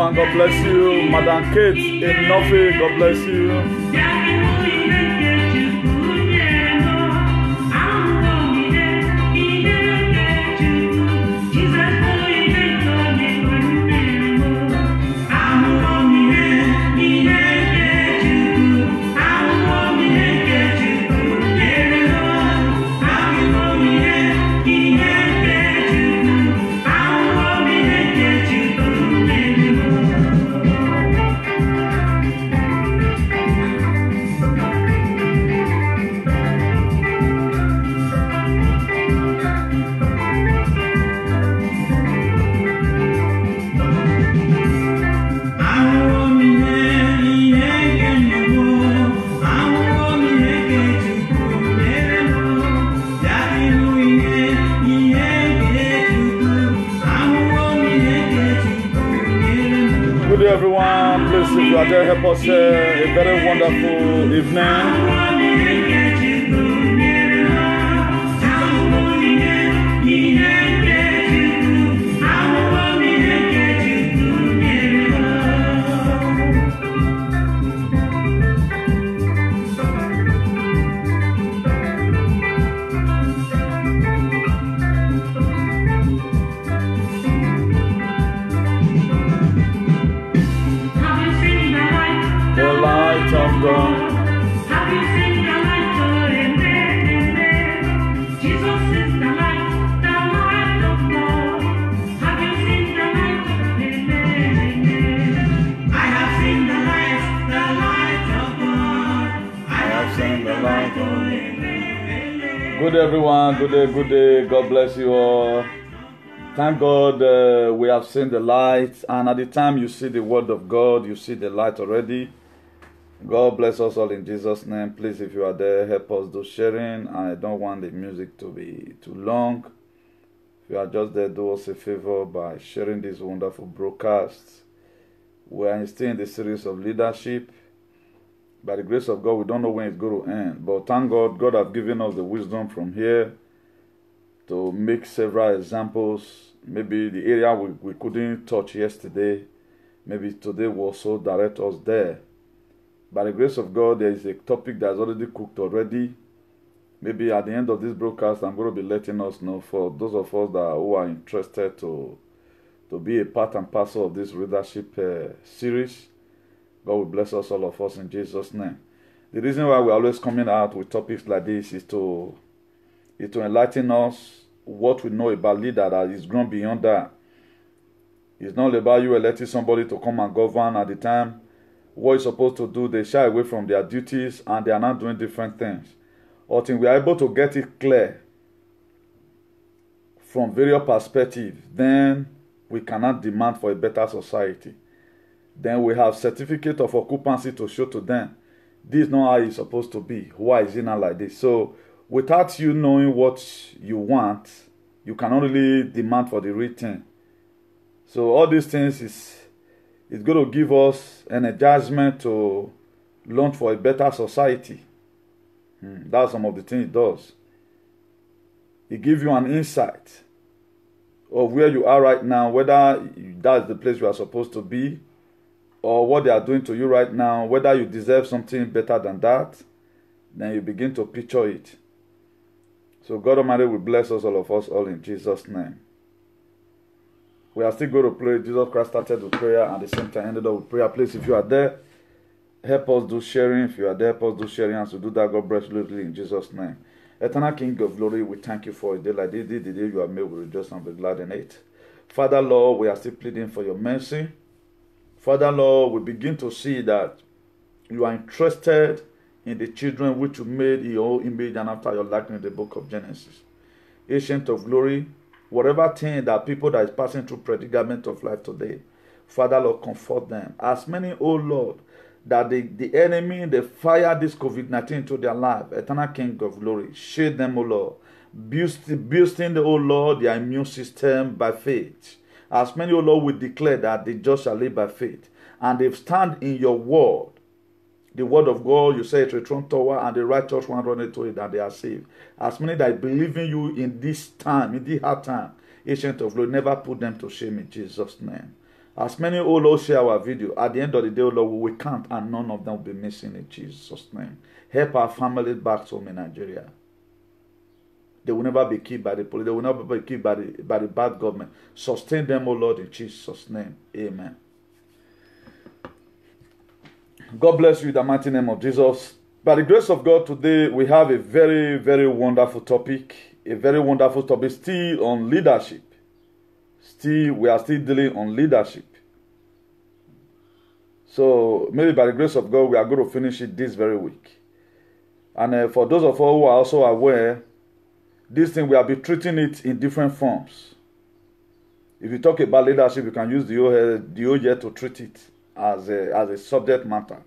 everyone. God bless you. Madam Kate in Norfolk, God bless you. Everyone, please, if you are there, help us share a very wonderful evening. Have you seen the light? Jesus is the light of God. Have you seen the light? I have seen the light of God. I have seen the light of God. Good everyone, good day. God bless you all. Thank God we have seen the light, and at the time you see the word of God, you see the light already. God bless us all in Jesus' name. Please, if you are there, help us do sharing. I don't want the music to be too long. If you are just there, do us a favor by sharing this wonderful broadcast. We are still in the series of leadership. By the grace of God, we don't know when it's going to end. But thank God, God has given us the wisdom from here to make several examples. Maybe the area we couldn't touch yesterday, maybe today will also direct us there. By the grace of God, there is a topic that's already cooked already. Maybe at the end of this broadcast, I'm going to be letting us know for those of us who are interested to be a part and parcel of this leadership series. God will bless us, all of us, in Jesus' name. The reason why we're always coming out with topics like this is to enlighten us what we know about leader that is grown beyond that. It's not about you electing somebody to come and govern at the time. What you're supposed to do, they shy away from their duties and they are not doing different things. Until we are able to get it clear from various perspectives, then we cannot demand for a better society. Then we have certificate of occupancy to show to them. This is not how it's supposed to be. Why is it not like this? So without you knowing what you want, you cannot really demand for the real thing. So all these things it's going to give us an adjustment to launch for a better society. That's some of the things it does. It gives you an insight of where you are right now, whether that's the place you are supposed to be, or what they are doing to you right now, whether you deserve something better than that. Then you begin to picture it. So God Almighty will bless us, all of us, all in Jesus' name. We are still going to pray. Jesus Christ started with prayer and at the same time ended up with prayer. Please, if you are there, help us do sharing. If you are there, help us do sharing. And to do that, God bless you in Jesus' name. Eternal King of glory, we thank you for a day like this. The day you have made, we rejoice and be glad in it. Father, Lord, we are still pleading for your mercy. Father, Lord, we begin to see that you are interested in the children which you made in your image and after your likeness in the book of Genesis. Ancient of glory, whatever thing that people that is passing through predicament of life today, Father, Lord, comfort them. As many, oh Lord, that the enemy, they fire this COVID-19 into their life. Eternal King of glory, shade them, oh Lord. Boosting, oh Lord, their immune system by faith. As many, oh Lord, will declare that the just shall live by faith. And they stand in your word. The word of God, you say it's a strong tower, and the righteous one run into it, and they are saved. As many that believe in you in this time, in this hard time, ancient of glory, never put them to shame in Jesus' name. As many, oh Lord, share our video. At the end of the day, oh Lord, we will count and none of them will be missing in Jesus' name. Help our families back home in Nigeria. They will never be killed by the police. They will never be killed by the bad government. Sustain them, oh Lord, in Jesus' name. Amen. God bless you in the mighty name of Jesus. By the grace of God, today we have a very, very wonderful topic. A very wonderful topic still on leadership. We are still dealing on leadership. So maybe by the grace of God, we are going to finish it this very week. And for those of us who are also aware, this thing we have been treating it in different forms. If you talk about leadership, you can use the OJ to treat it as a subject matter.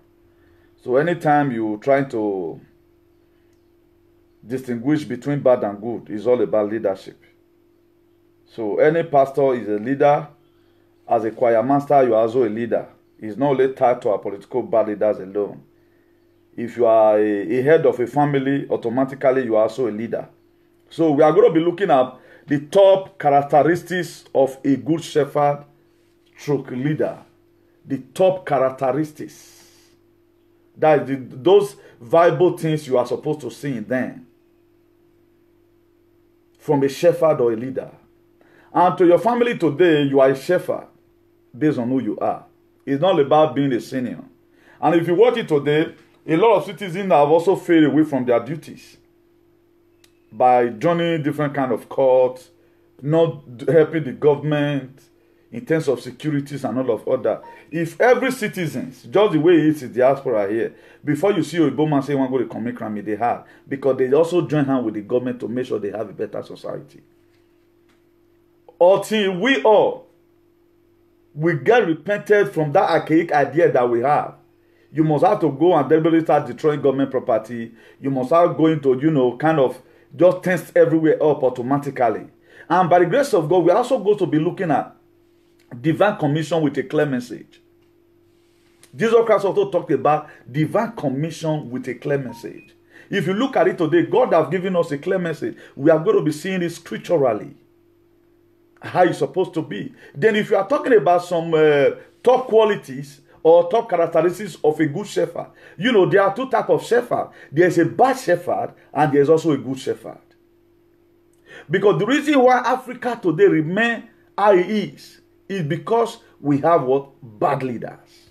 So anytime you're trying to distinguish between bad and good, it's all about leadership. So any pastor is a leader. As a choir master, you are also a leader. It's not only tied to our political bad leaders alone. If you are a head of a family, automatically you are also a leader. So we are going to be looking at the top characteristics of a good shepherd stroke leader. The top characteristics. That is those viable things you are supposed to see in them. From a shepherd or a leader. And to your family today, you are a shepherd based on who you are. It's not about being a senior. And if you watch it today, a lot of citizens have also failed away from their duties by joining different kind of courts, not helping the government in terms of securities and all of other. If every citizen, just the way it is in diaspora here, before you see a Igbo say one go to commit crime, they have, because they also join hands with the government to make sure they have a better society. Until we get repented from that archaic idea that we have. You must have to go and deliberately start destroying government property. You must have going to, kind of just test everywhere up automatically. And by the grace of God, we are also going to be looking at divine commission with a clear message. Jesus Christ also talked about divine commission with a clear message. If you look at it today, God has given us a clear message. We are going to be seeing it scripturally. How it's supposed to be. Then if you are talking about some top qualities or top characteristics of a good shepherd, there are two types of shepherd. There's a bad shepherd and there's also a good shepherd. Because the reason why Africa today remains how it is because we have what? Bad leaders.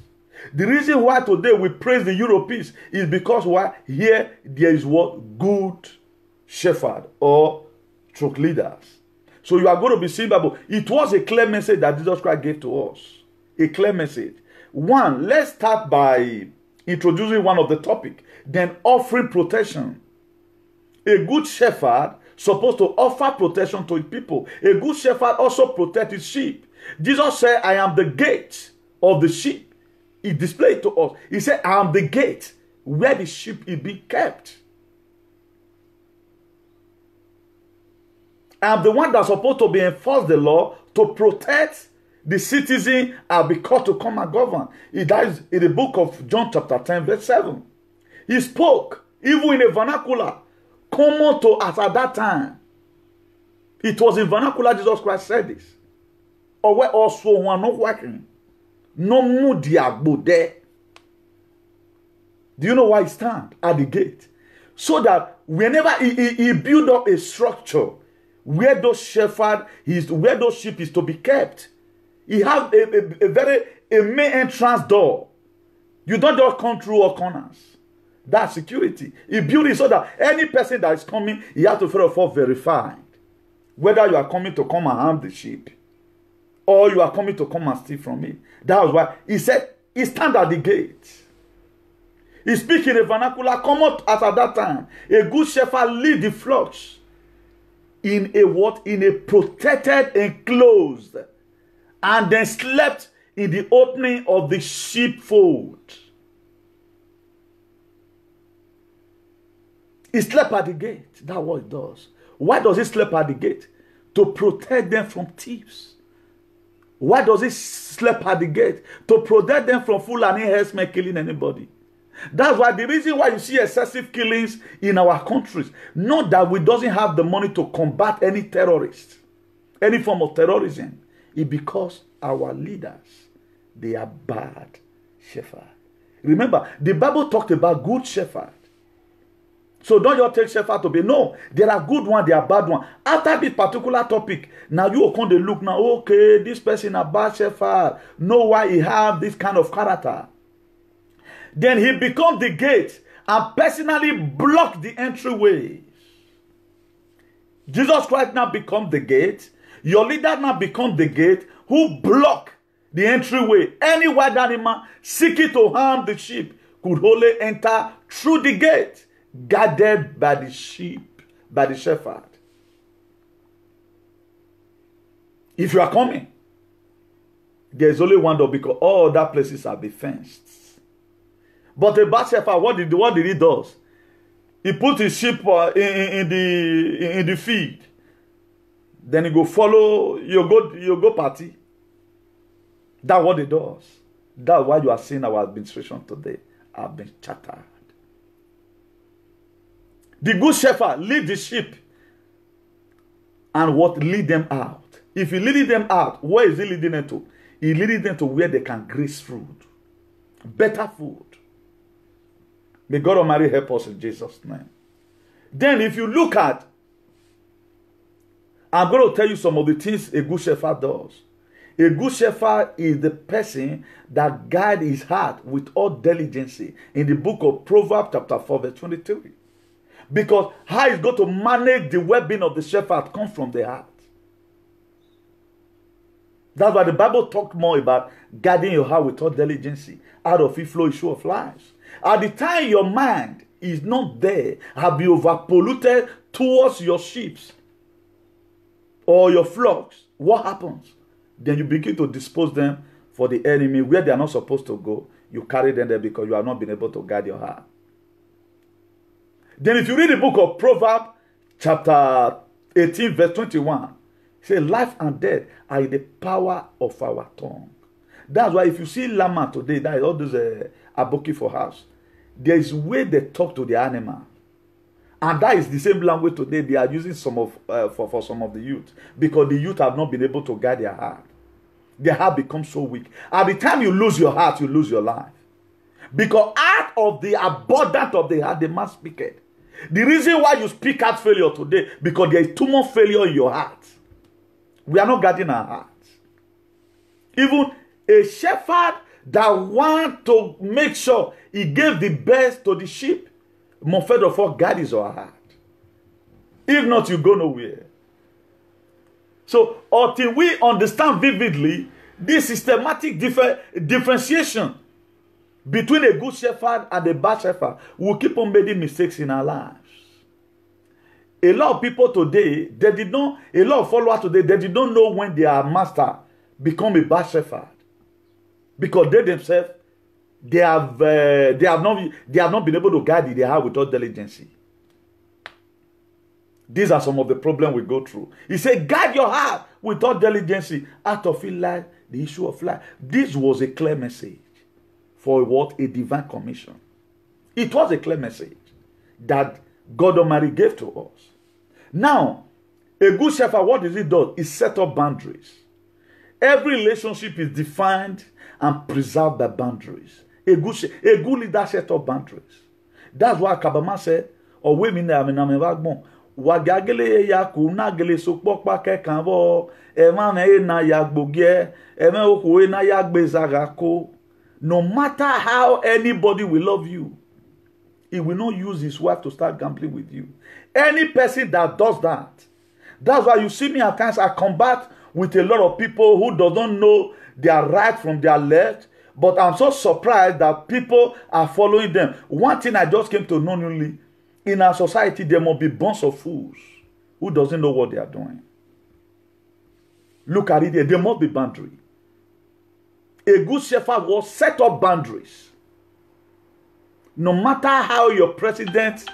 The reason why today we praise the Europeans is because here there is what? Good shepherd or stroke leaders. So you are going to be seeing Bible. It was a clear message that Jesus Christ gave to us. A clear message. One, let's start by introducing one of the topic. Then offering protection. A good shepherd supposed to offer protection to his people. A good shepherd also protects his sheep. Jesus said, I am the gate of the sheep. He displayed to us. He said, I am the gate where the sheep is being kept. I am the one that's supposed to be enforce the law to protect the citizen and be called to come and govern. That is in the book of John chapter 10 verse 7. He spoke even in a vernacular common to us at that time. It was in vernacular Jesus Christ said this. Or where also one not working. No mudiagbo there. Do you know why he stand at the gate? So that whenever he build up a structure where those where those sheep is to be kept. He have a main entrance door. You don't just come through all corners. That's security. He built it so that any person that is coming, he has to first of all verify whether you are coming to come and harm the sheep or you are coming to come and steal from it. That was why he said he stand at the gate. He speak in a vernacular common as at that time. A good shepherd lead the flocks in a what? In a protected enclosed, and then slept in the opening of the sheepfold. He slept at the gate. That's what it does. Why does he sleep at the gate? To protect them from thieves. Why does he sleep at the gate? To protect them from Fulani herdsmen killing anybody. That's why the reason why you see excessive killings in our countries, not that we doesn't have the money to combat any terrorist, any form of terrorism, is because our leaders They are bad shepherd. Remember, the Bible talked about good shepherd. So don't you take shepherd to be. No, there are good ones, there are bad ones. After this particular topic, now you come to look now, okay, this person a bad shepherd. Know why he have this kind of character. Then he become the gate and personally block the entryways. Jesus Christ now become the gate. Your leader now become the gate who block the entryway. Any wild animal seeking to harm the sheep could only enter through the gate, guarded by the sheep, by the shepherd. If you are coming, there is only one door because all other places are be fenced. But a bad shepherd, what did he do? He put his sheep in the field. Then he go follow, you go party. That's what it does. That's why you are seeing our administration today have been shattered. The good shepherd lead the sheep and what lead them out. If he leading them out, where is he leading them to? He leading them to where they can graze food. Better food. May God Almighty help us in Jesus' name. Then if you look at, I'm going to tell you some of the things a good shepherd does. A good shepherd is the person that guides his heart with all diligence in the book of Proverbs chapter 4 verse 23. Because how he's going to manage the well-being of the shepherd comes from the heart. That's why the Bible talks more about guarding your heart with all diligence. Out of it flow issue of lives. At the time your mind is not there, have been overpolluted towards your sheep or your flocks, what happens? Then you begin to dispose them for the enemy where they are not supposed to go. You carry them there because you have not been able to guard your heart. Then if you read the book of Proverbs chapter 18 verse 21, it says life and death are in the power of our tongue. That's why if you see llama today, that is all those aboki for house, there is way they talk to the animal. And that is the same language today they are using some of for some of the youth. Because the youth have not been able to guide their heart. Their heart becomes so weak. At the time you lose your heart, you lose your life. Because out of the abundance of the heart, the mouth speaketh. The reason why you speak heart failure today, because there is too much failure in your heart. We are not guarding our hearts. Even a shepherd that wants to make sure he gave the best to the sheep, more fed of all, guard his or her heart. If not, you go nowhere. So, until we understand vividly this systematic differentiation between a good shepherd and a bad shepherd, we'll keep on making mistakes in our lives. A lot of people today, a lot of followers today, they did not know when their master become a bad shepherd. Because they themselves, they have not been able to guide their heart without diligence. These are some of the problems we go through. He said, guide your heart without diligence. Out of it lies the issue of life. This was a clear message for what? A divine commission. It was a clear message that God Almighty gave to us. Now, a good shepherd, what does it do? It set up boundaries. Every relationship is defined and preserved by boundaries. A good leader set up boundaries. That's why Kabama said, or women wagagele ya kunagele sokpokpa kekanvo emane na yagbogie eme okuwe na yagbezagako. No matter how anybody will love you, he will not use his wife to start gambling with you. Any person that does that, that's why you see me at times I combat with a lot of people who doesn't know their right from their left, but I'm so surprised that people are following them. One thing I just came to know newly, in our society, there must be bunch of fools who doesn't know what they are doing. Look at it here. There must be boundary. A good shepherd will set up boundaries. No matter how your president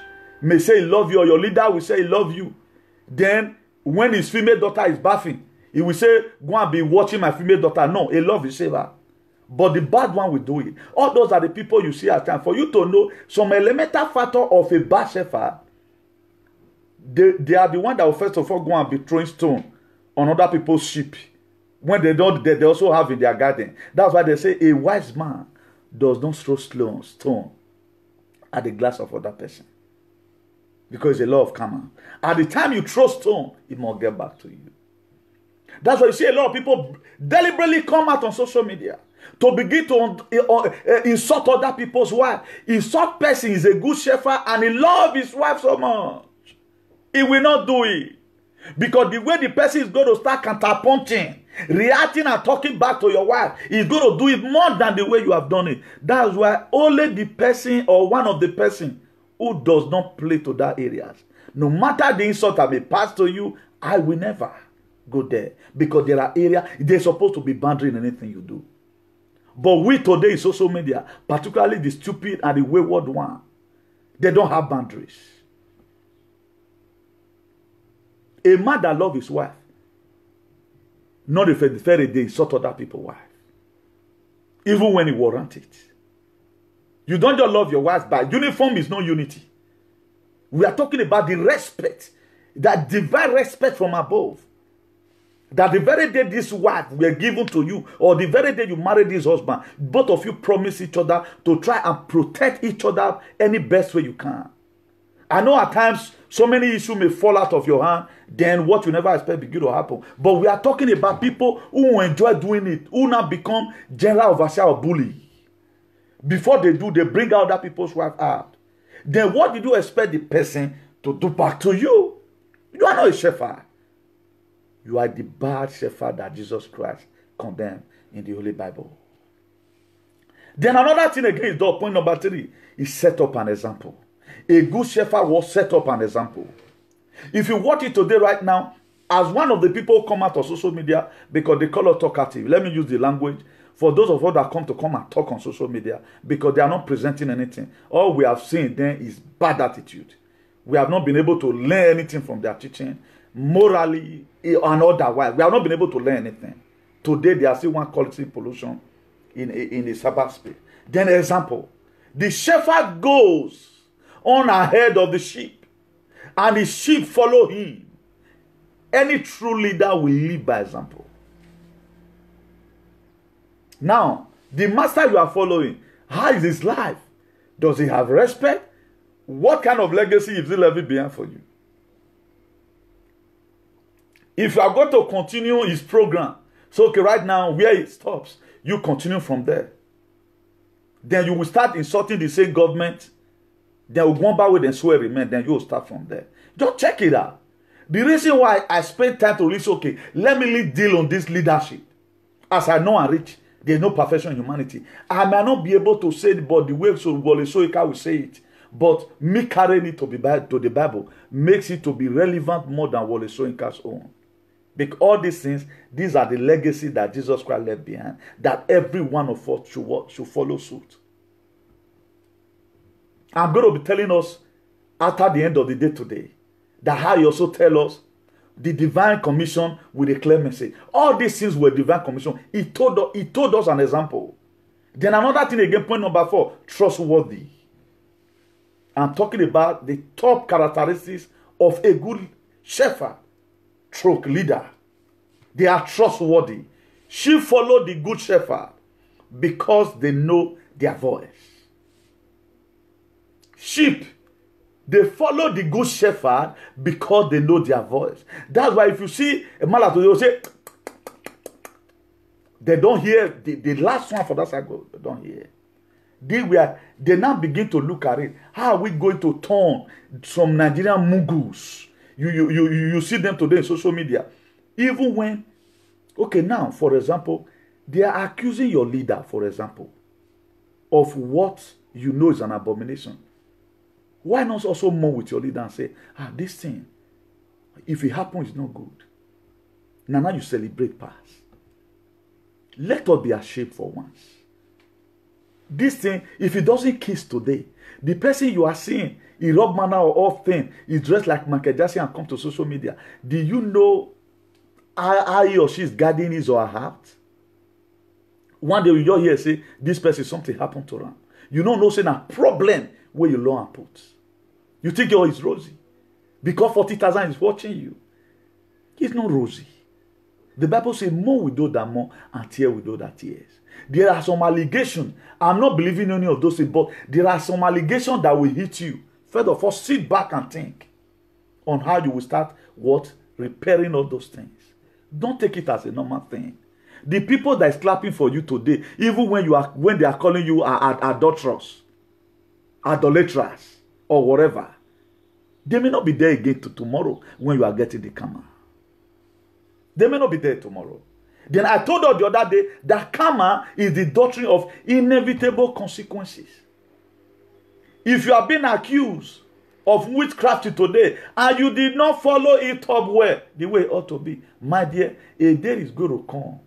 may say he love you, or your leader will say he love you, then when his female daughter is bathing, he will say, go and be watching my female daughter. No, a love is saver. But the bad one will do it. All those are the people you see at times. For you to know some elemental factor of a bad shepherd, they are the one that will first of all go and be throwing stone on other people's sheep when they don't, they also have in their garden. That's why they say a wise man does not throw stone at the glass of other person. Because it's a law of karma. At the time you throw stone, it must get back to you. That's why you see a lot of people deliberately come out on social media to begin to insult other people's wife. Insult person is a good shepherd and he loves his wife so much. He will not do it. Because the way the person is going to start counterpunching, reacting and talking back to your wife, he's going to do it more than the way you have done it. That's why only the person or one of the person who does not play to that areas, no matter the insult that may pass to you, I will never go there. Because there are areas, they're supposed to be boundary in anything you do. But we today in social media, particularly the stupid and the wayward one, they don't have boundaries. A man that loves his wife, not if the very day insult other people's wife. Even when he warrants it. You don't just love your wife by uniform is no unity. We are talking about the respect, that divine respect from above. That the very day this wife were given to you, or the very day you married this husband, both of you promise each other to try and protect each other any best way you can. I know at times so many issues may fall out of your hand, then what you never expect begin to happen. But we are talking about people who enjoy doing it, who now become general overseer or bully. Before they do, they bring out other people's wife out. Then what did you expect the person to do back to you? You are not a shepherd. You are the bad shepherd that Jesus Christ condemned in the Holy Bible. Then another thing again is point number 3. He set up an example. A good shepherd will set up an example. If you watch it today right now, as one of the people come out on social media because they call us talkative. Let me use the language. For those of us that come and talk on social media because they are not presenting anything. All we have seen then is bad attitude. We have not been able to learn anything from their teaching. Morally and otherwise. We have not been able to learn anything. Today they are still one quality pollution in the cyberspace. Then example. The shepherd goes on ahead of the sheep, and the sheep follow him. Any true leader will lead by example. Now, the master you are following, how is his life? Does he have respect? What kind of legacy is he leaving behind for you? If you are going to continue his program, so okay, right now, where it stops, you continue from there. Then you will start insulting the same government. Then we'll go back with and swear remain. Then you will start from there. Just check it out. The reason why I spend time to listen, okay, let me deal on this leadership. As I know and rich, there's no perfection in humanity. I might not be able to say it, but the way so Wole Soyinka will say it. But me carrying it to the Bible makes it to be relevant more than Wole Soyinka's own. Because all these things, these are the legacy that Jesus Christ left behind. That every one of us should follow suit. I'm going to be telling us after the end of the day today that how he also tell us the divine commission with a clear message. All these things were divine commission. He told us an example. Then another thing again, point number 4, trustworthy. I'm talking about the top characteristics of a good shepherd, stroke leader. They are trustworthy. She followed the good shepherd because they know their voice. Sheep, they follow the good shepherd because they know their voice. That's why if you see a malato, they will say, they don't hear the last one for that cycle. They don't hear. They now begin to look at it. How are we going to turn some Nigerian mugus? You see them today in social media. Even when, okay, now, for example, they are accusing your leader, for example, of what you know is an abomination. Why not also mourn with your leader and say, this thing, if it happens, it's not good. Now you celebrate past. Let us be ashamed for once. This thing, if it doesn't kiss today, the person you are seeing, he rub manner or off thing, is dressed like Michael Jackson and come to social media. Do you know how he or she is guarding his or her heart? One day you just hear say, this person, something happened to them. You don't know saying a problem where you learn and put. You think your is rosy. Because 40,000 is watching you. It's not rosy. The Bible says, more widow than more, and tear widow that tears. There are some allegations. I'm not believing any of those things, but there are some allegations that will hit you. First of all, sit back and think on how you will start what? Repairing all those things. Don't take it as a normal thing. The people that is clapping for you today, even when they are calling you adulterous, idolatrous, or whatever, they may not be there again tomorrow when you are getting the karma. They may not be there tomorrow. Then I told you the other day that karma is the doctrine of inevitable consequences. If you are being accused of witchcraft today and you did not follow it up well, the way it ought to be, my dear, a day is going to come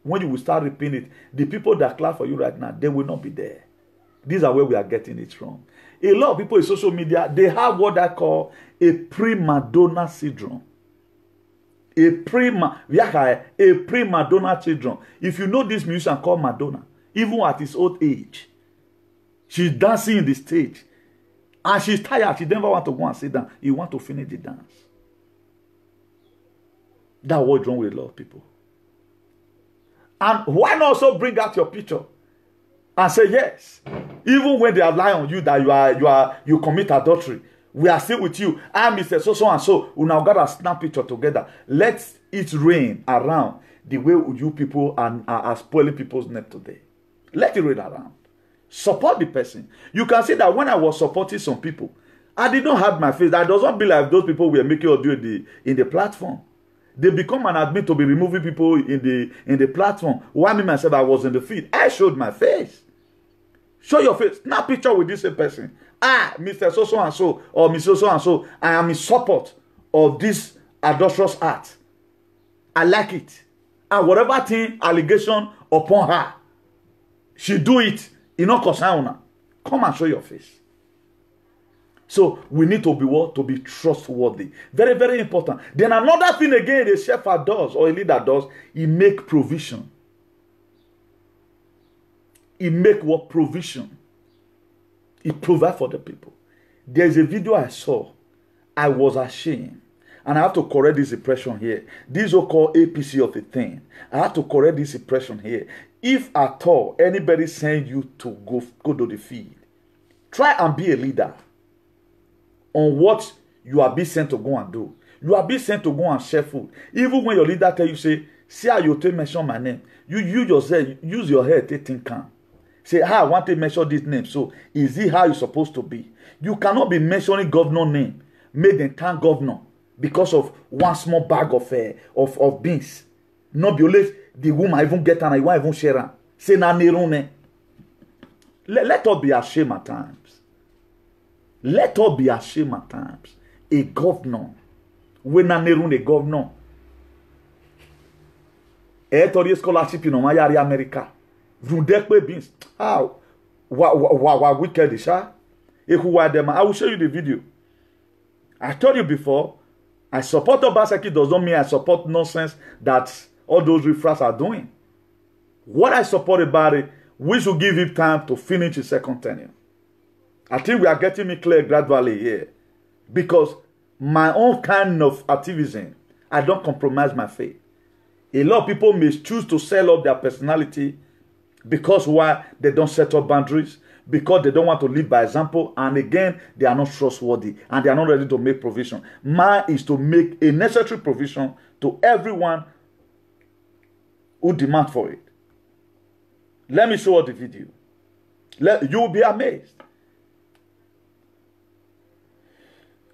when you will start repeating it. The people that clap for you right now, they will not be there. These are where we are getting it from. A lot of people in social media, they have what I call a pre-Madonna syndrome. A prima donna syndrome. If you know this musician called Madonna, even at his old age, she's dancing in the stage. And she's tired. She never want to go and sit down. You want to finish the dance. That's what's wrong with a lot of people. And why not also bring out your picture and say yes, even when they are lying on you that you commit adultery, we are still with you. I'm Mr. So and so. We now got a snap picture together. Let it rain around the way you people are spoiling people's name today. Let it rain around. Support the person. You can see that when I was supporting some people, I did not have my face. That doesn't be like those people were making audio in the platform. They become an admin to be removing people in the platform. Why me myself, I was in the feed. I showed my face. Show your face. Snap picture with this person. Mr. So and so or Mr. So and so, I am in support of this adulterous act. I like it. And whatever thing, allegation upon her, she do it. You know, come and show your face. So we need to be what? To be trustworthy. Very, very important. Then another thing again, the shepherd does or a leader does, he make provision. He make what? Provision. He provide for the people. There's a video I saw. I was ashamed. And I have to correct this impression here. This is called APC of the thing. I have to correct this impression here. If at all anybody send you to go to the field, try and be a leader on what you are being sent to go and do. You are being sent to go and share food. Even when your leader tell you, say, see how you take mention my name. You yourself, use your head to think calm. Say, I want to mention this name. So, is it how you're supposed to be? You cannot be mentioning governor name. Make them turn governor because of one small bag of beans. Not be always the woman even get and I won't even share. Say, na nerone. Let us be ashamed at times. Let us be ashamed at times. A governor. When na nerone a governor. Tori scholarship in Omayari America. Beans. How? What wicked is that? I will show you the video. I told you before, I support Obaseki does not mean I support nonsense that all those riffraffs are doing. What I support about it, we should give him time to finish his second tenure. I think we are getting it clear gradually here. Because my own kind of activism, I don't compromise my faith. A lot of people may choose to sell up their personality because why? They don't set up boundaries, because they don't want to live by example, and again, they are not trustworthy, and they are not ready to make provision. Mine is to make a necessary provision to everyone who demand for it. Let me show you the video. You will be amazed.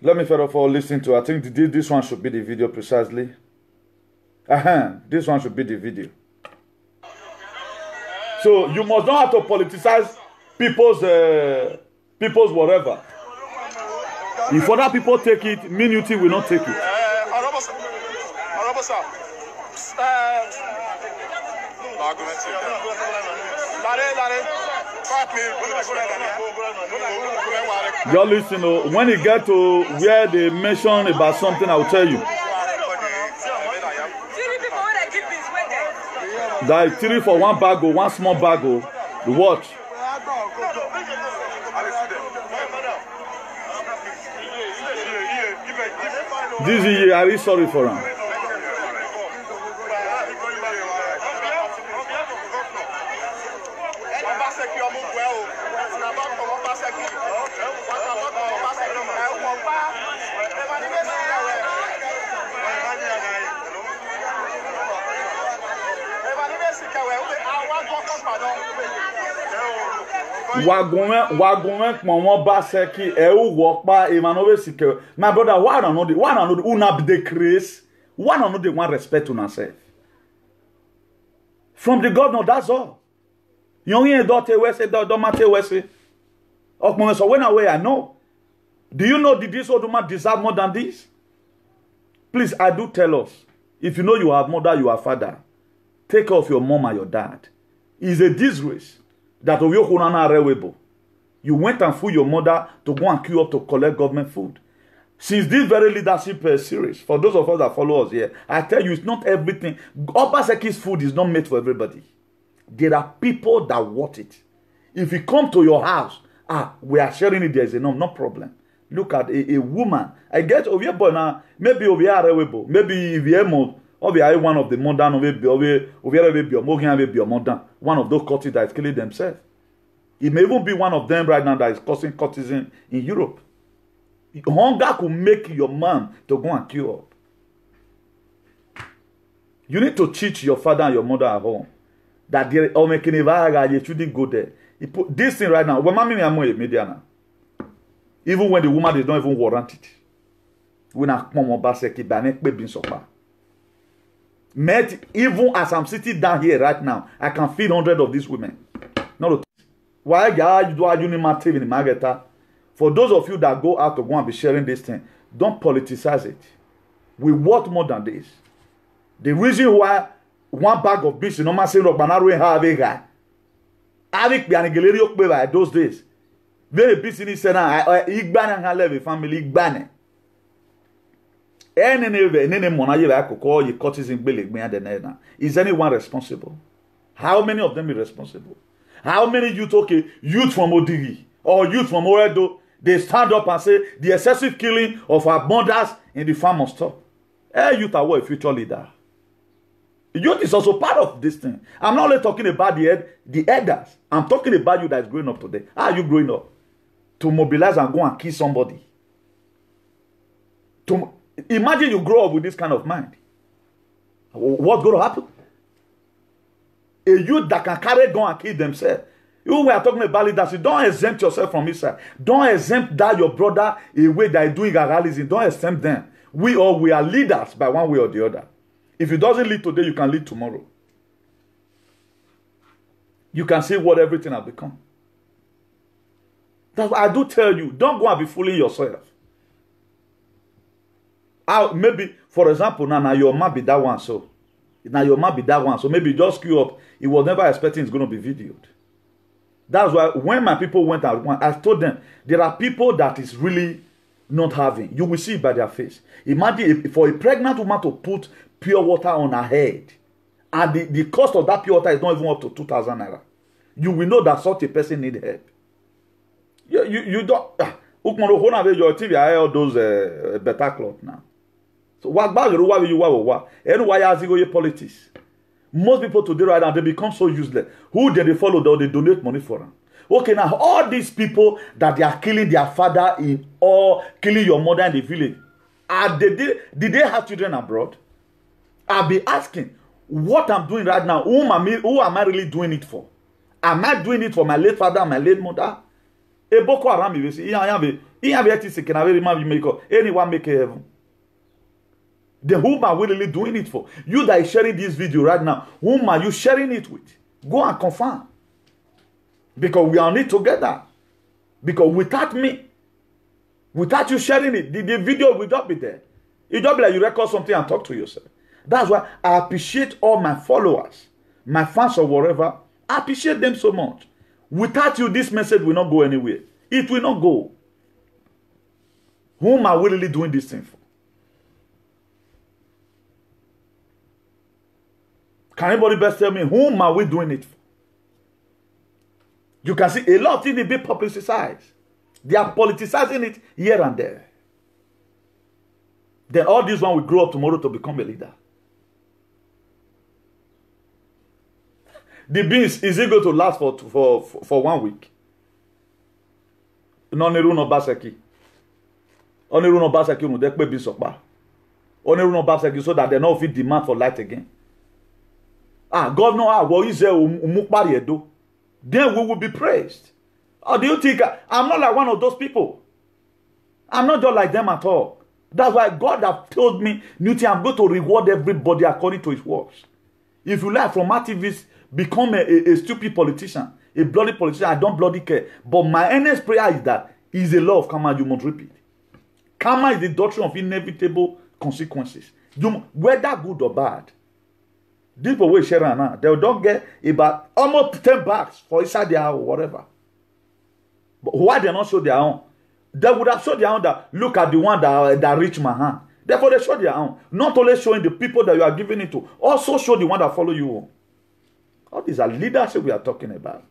Let me first of all listen to, I think this one should be the video precisely. This one should be the video. So you must not have to politicize people's whatever. If other people take it, Minuty will not take it. Y'all listen, when you get to where they mention about something, I will tell you. That 3 for 1 bag, one small bag, the watch. This is, I'm really sorry for him. Wagomen Momo Baseki, EU walk by Emanove Sike. My brother, why don't know the una be the grace? Why don't know the one respect to ourselves? From the governor, that's all. Young ain't daughter West, don't matter West. So when I know. Do you know this old woman deserve more than this? Please, I do tell us. If you know you have mother, you have father, take care of your mom and your dad. It's a disgrace that you went and fooled your mother to go and queue up to collect government food. Since this very leadership series, for those of us that follow us here, I tell you, it's not everything. Obaseki's food is not made for everybody. There are people that want it. If you come to your house, we are sharing it, there's enough, no problem. Look at a woman. I get over here, but now maybe over here, maybe if you're more, over one of the modern, one of those cultures that is killing themselves. It may even be one of them right now that is causing cultism in Europe. Hunger could make your man to go and queue up. You need to teach your father and your mother at home that you shouldn't go there. This thing right now, even when the woman is not even warranted. Even as I'm sitting down here right now, I can feed 100 of these women. Why do you matter in the For those of you that go out to go and be sharing this thing, don't politicize it. We want more than this. The reason why one bag of beans, no matter have those days. Very busy said, Igbana have a family Igbane. Is anyone responsible? How many of them is responsible? How many youth, youth from Odigi or youth from Oredo, they stand up and say the excessive killing of our mothers in the farm must stop? Youth are a future leader. Youth is also part of this thing. I'm not only talking about the elders. I'm talking about you that is growing up today. How are you growing up? To mobilize and go and kill somebody. Imagine you grow up with this kind of mind. What's going to happen? A youth that can carry gun and kill themselves. You were talking about leadership. Don't exempt yourself from this side. Don't exempt that your brother a way that is doing realism. Don't exempt them. We are leaders by one way or the other. If it doesn't lead today, you can lead tomorrow. You can see what everything has become. That's why I do tell you, don't go and be fooling yourself. Maybe, for example, now your man be that one, so now your man be that one, so maybe just queue up. He was never expecting it's going to be videoed. That's why when my people went out, I told them there are people that is really not having. You will see it by their face. Imagine for a pregnant woman to put pure water on her head, and the cost of that pure water is not even up to 2,000 naira. You will know that such a person need help. You don't. Your TV I all those better cloth now. So what bag you politics? Most people today right now they become so useless. Who did they follow? They donate money for them. Okay, now all these people that they are killing their father in or killing your mother in the village, did they have children abroad? I'll be asking what I'm doing right now. Who am I really doing it for? Am I doing it for my late father and my late mother? Boko Haram, anyone make a heaven. Then whom are we really doing it for? You that is sharing this video right now, whom are you sharing it with? Go and confirm. Because we are in it together. Because without me, without you sharing it, the video will not be there. It will be like you record something and talk to yourself. That's why I appreciate all my followers, my fans or whatever. I appreciate them so much. Without you, this message will not go anywhere. It will not go. Whom are we really doing this thing for? Can anybody best tell me whom are we doing it for? You can see a lot of things they be publicized. They are politicizing it here and there. Then all this one will grow up tomorrow to become a leader. The beans, is it going to last for 1 week? Noniru no baseki. Oniru no baseki unu de pe bi sopa. Oniru no baseki so that they no fit demand for light again. Governor, what is there? Then we will be praised. Or do you think I'm not like one of those people? I'm not just like them at all. That's why God have told me, Newton, I'm going to reward everybody according to his works. If you like, from activists, become a stupid politician, a bloody politician, I don't bloody care. But my earnest prayer is that is a law of karma you must repeat. Karma is the doctrine of inevitable consequences. Whether good or bad. These people will share now. They don't get about almost 10 bags for inside their house or whatever. But why they not show their own? They would have showed their own that look at the one that reached my hand. Therefore, they show their own. Not only showing the people that you are giving it to, also show the one that follow you. All these are leadership we are talking about.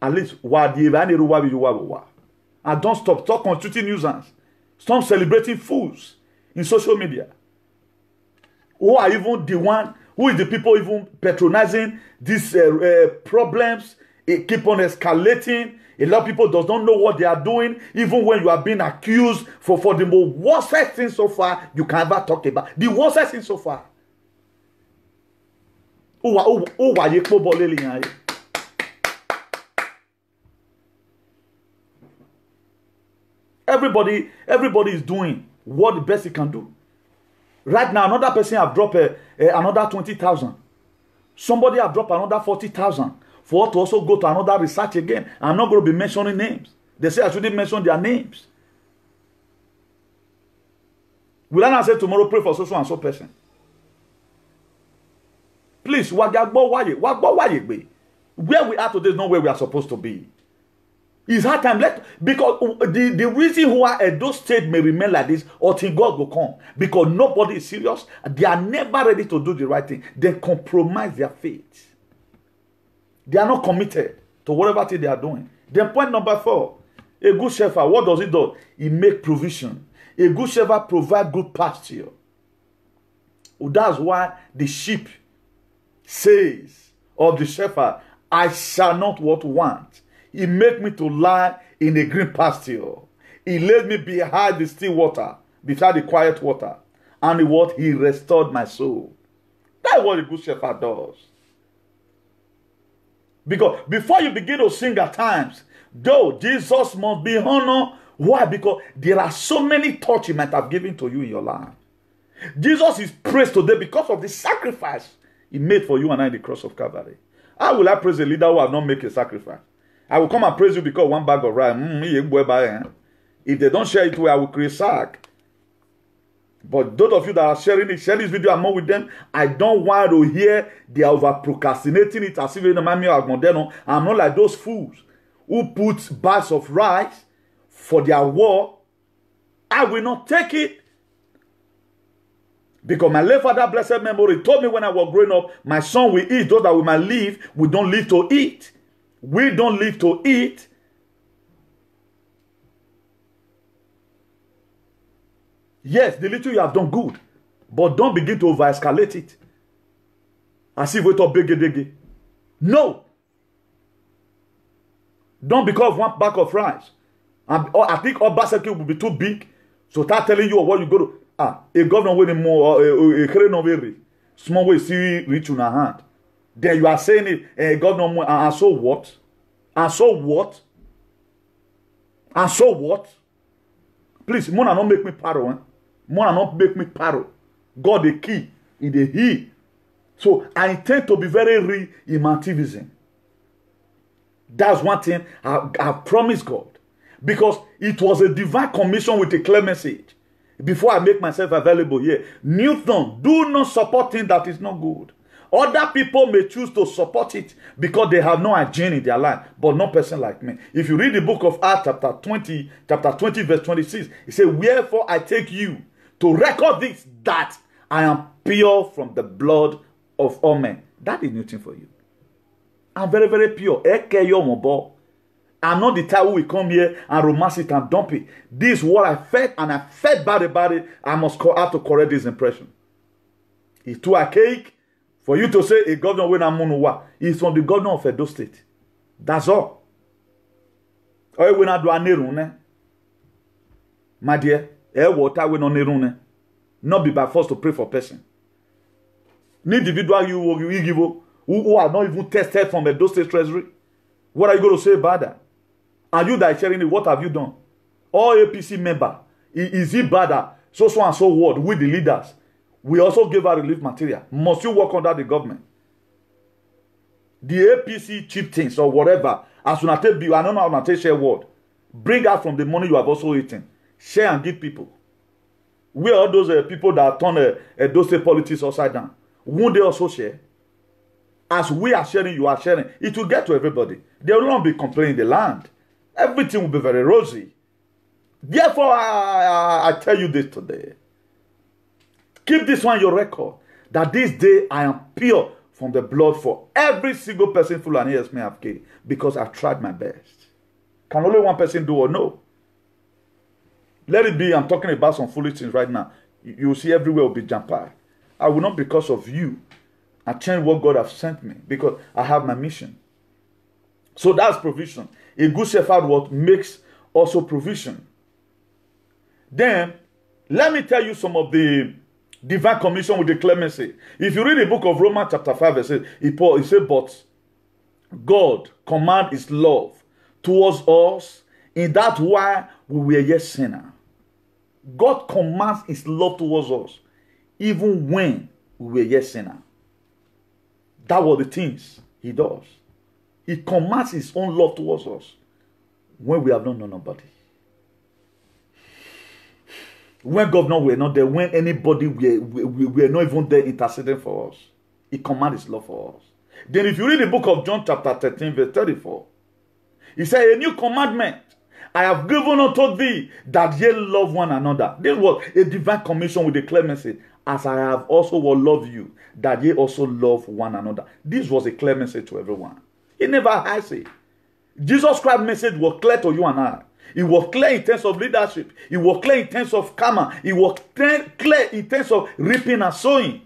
At least, and don't stop constituting nuisance. Stop celebrating fools in social media. Who are even the one, who is the people even patronizing these problems? It keep on escalating. A lot of people does not know what they are doing, even when you are being accused for the most worst thing so far you can ever talk about. The worst thing so far. Everybody is doing what the best he can do. Right now, another person have dropped another 20,000. Somebody have dropped another 40,000 for us to also go to another research again. I'm not going to be mentioning names. They say I shouldn't mention their names. Will I not say tomorrow pray for so and so person? Please, where we are today is not where we are supposed to be. It's hard time because the reason why Edo State may remain like this until God will come, because nobody is serious. They are never ready to do the right thing. They compromise their faith. They are not committed to whatever thing they are doing. Then point number 4, a good shepherd, what does he do? He make provision. A good shepherd provide good pasture. That's why the sheep says of the shepherd, I shall not want. He make me to lie in a green pasture. He led me behind the still water, beside the quiet water. And he restored my soul. That's what a good shepherd does. Because before you begin to sing at times, though Jesus must be honored. Why? Because there are so many thoughts he might have given to you in your life. Jesus is praised today because of the sacrifice he made for you and I in the cross of Calvary. How will I praise a leader who have not made a sacrifice? I will come and praise you because one bag of rice. If they don't share it well, I will create sack. But those of you that are sharing it, share this video and more with them. I don't want to hear they are over procrastinating it as if I'm not like those fools who put bags of rice for their war. I will not take it. Because my late father, blessed memory, told me when I was growing up, my son will eat. Those that we might live, we don't live to eat. We don't live to eat. Yes, the little you have done good. But don't begin to over-escalate it. As if we talk big. No. Don't because one bag of rice. I think all basket will be too big. So start telling you what you go to. A governor winning more, a small way see reach in a hand. Then you are saying it, governor more, and so what? And so what? And so what? Please, Mona not make me paro. Mona not make me paro. God the key in the he. So I intend to be very real in my activism. That's one thing I promise God. Because it was a divine commission with a clear message. Before I make myself available here, Newton, do not support things that is not good. Other people may choose to support it because they have no hygiene in their life, but no person like me. If you read the book of Acts chapter 20 verse 26, it says, wherefore I take you to record this, that I am pure from the blood of all men. That is Newton for you. I'm very, very pure. I'm not the type who will come here and romance it and dump it. This is what I felt, and I felt bad about it. I must have to correct this impression. It's too archaic for you to say a governor when I'm Munuwa. He's from the governor of Edo State. That's all. Or we not do anerune. My dear, water we no nerune. Not be by force to pray for person. Ni individual you give who are not even tested from Edo State Treasury. What are you going to say about that? And you that are sharing it, what have you done? All APC member, is it bad that so and so word with the leaders? We also give our relief material. Must you work under the government? The APC chieftains or whatever, as soon as they be, I don't know how to share word. Bring out from the money you have also eaten. Share and give people. We are those people that turn those politics upside down. Won't they also share? As we are sharing, you are sharing. It will get to everybody. They will not be complaining the land. Everything will be very rosy. Therefore, I tell you this today. Keep this one your record. That this day I am pure from the blood for every single person Fulani else may have killed. Because I've tried my best. Can only one person do or no? Let it be. I'm talking about some foolish things right now. You will see everywhere will be jam-packed. I will not, because of you, I change what God has sent me, because I have my mission. So that's provision. A good shepherd what makes also provision. Then, let me tell you some of the divine commission with the clemency. If you read the book of Romans chapter 5, it says, but God command his love towards us in that while we were yet sinners. God commands his love towards us even when we were yet sinners. That were the things he does. He commands his own love towards us when we have not known nobody. When governor were not there, when anybody were not even there interceding for us, he commands his love for us. Then if you read the book of John chapter 13 verse 34, he said, a new commandment I have given unto thee, that ye love one another. This was a divine commission with the clemency. As I have also will love you, that ye also love one another. This was a clemency to everyone. He never has it. Jesus Christ's message was clear to you and I. It was clear in terms of leadership. It was clear in terms of karma. It was clear in terms of reaping and sowing.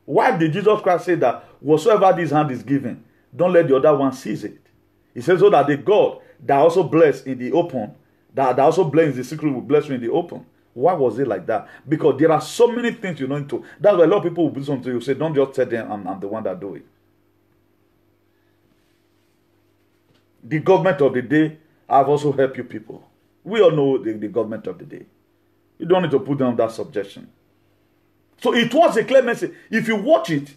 Why did Jesus Christ say that whatsoever this hand is given, don't let the other one seize it? He says so that the God that also bless in the open, that also bless the secret will bless you in the open. Why was it like that? Because there are so many things you know into. That's why a lot of people will do something to you. Say, don't just tell them I'm the one that do it. The government of the day have also helped you people. We all know the government of the day. You don't need to put them that subjection. So it was a clear message. If you watch it,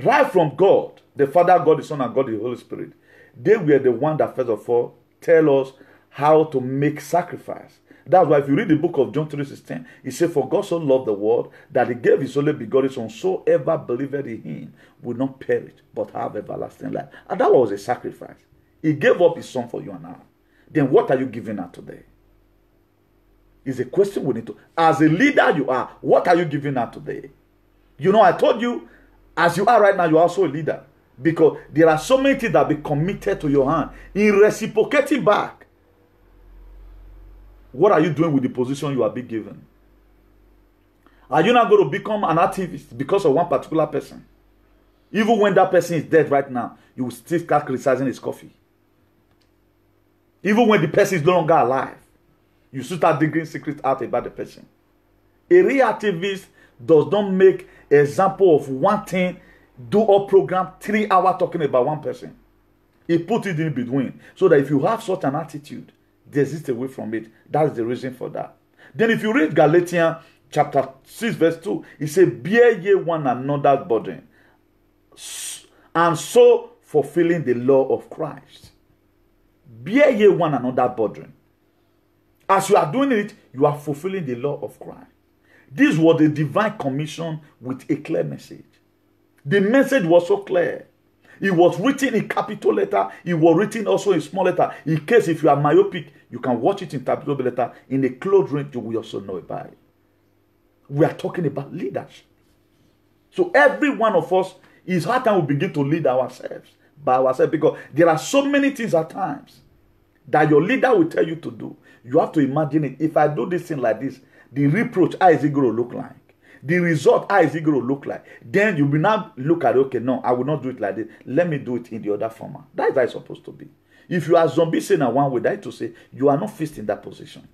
right from God, the Father, God, the Son, and God, the Holy Spirit, they were the one that first of all tell us how to make sacrifice. That's why if you read the book of John 3:16, he said, for God so loved the world that he gave his only begotten Son, so ever believeth in him will not perish, but have everlasting life. And that was a sacrifice. He gave up his Son for you and I. Then what are you giving out today? It's a question we need to. As a leader you are, what are you giving out today? You know, I told you, as you are right now, you are also a leader. Because there are so many things that be committed to your hand. In reciprocating back, what are you doing with the position you are being given? Are you not going to become an activist because of one particular person? Even when that person is dead right now, you will still start criticizing his coffee. Even when the person is no longer alive, you still start digging secrets out about the person. A real activist does not make example of one thing, do a program 3 hours talking about one person. He put it in between. So that if you have such an attitude, desist away from it. That's the reason for that. Then if you read Galatians chapter 6 verse 2, it says, bear ye one another's burden, and so fulfilling the law of Christ. Bear ye one another's burden. As you are doing it, you are fulfilling the law of Christ. This was the divine commission with a clear message. The message was so clear. It was written in capital letter. It was written also in small letter. In case if you are myopic, you can watch it in capital letter. In a close range, you will also know about it. We are talking about leadership. So every one of us, it's hard time we begin to lead ourselves by ourselves, because there are so many things at times that your leader will tell you to do. You have to imagine it. If I do this thing like this, the reproach, how is it going to look like? The result, how is it going to look like? Then you will now look at, okay, no, I will not do it like this. Let me do it in the other format. That is how it's supposed to be. If you are zombie saying in one way, that is to say, you are not fixed in that position.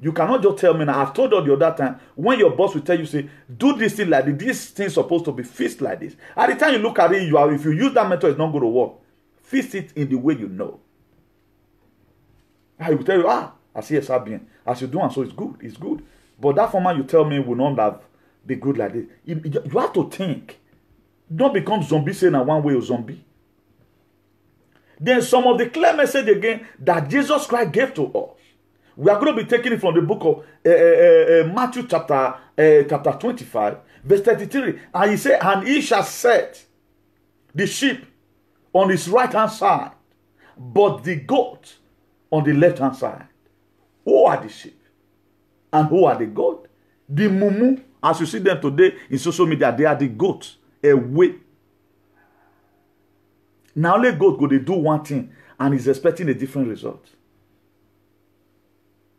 You cannot just tell me now. I've told you the other time, when your boss will tell you, say, do this thing like this, this thing is supposed to be fixed like this. At the time you look at it, if you use that method, it's not going to work. Fix it in the way you know. I will tell you, I see a bien. As you do, and so it's good. It's good. But that format you tell me will not be good like this. You have to think. Don't become zombie saying in one way or zombie. Then some of the clear message again that Jesus Christ gave to us. We are going to be taking it from the book of Matthew chapter 25, verse 33. And he said, and he shall set the sheep on his right hand side, but the goat on the left hand side. Who are the sheep? And who are the goat? The mumu, as you see them today in social media, they are the goats. Away. Now let God go, they do one thing and he's expecting a different result.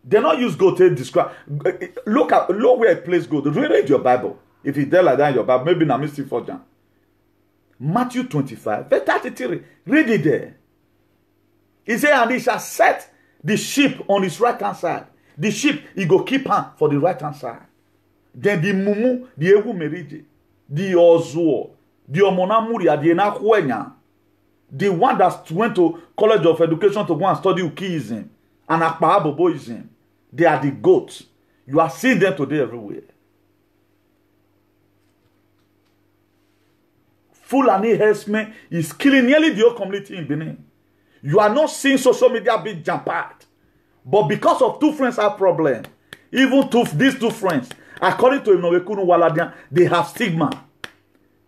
They not use God to describe. Look where it plays God. Read your Bible. If it's there like that in your Bible, maybe I'm missing for John. Matthew 25, verse 33. Read it there. He said, and he shall set the sheep on his right hand side. The sheep, he go keep on for the right hand side. Then the mumu, the ewu merije, the ozuo, the omonamuria, the enakwenya, the one that went to College of Education to go and study Ukiism and Akpahaboboism, they are the goats. You are seeing them today everywhere. Fulani herdsmen is killing nearly the whole community in Benin. You are not seeing social media being jam-packed. But because of two friends have problem, even these two friends, according to Inowekunu Waladian, they have stigma.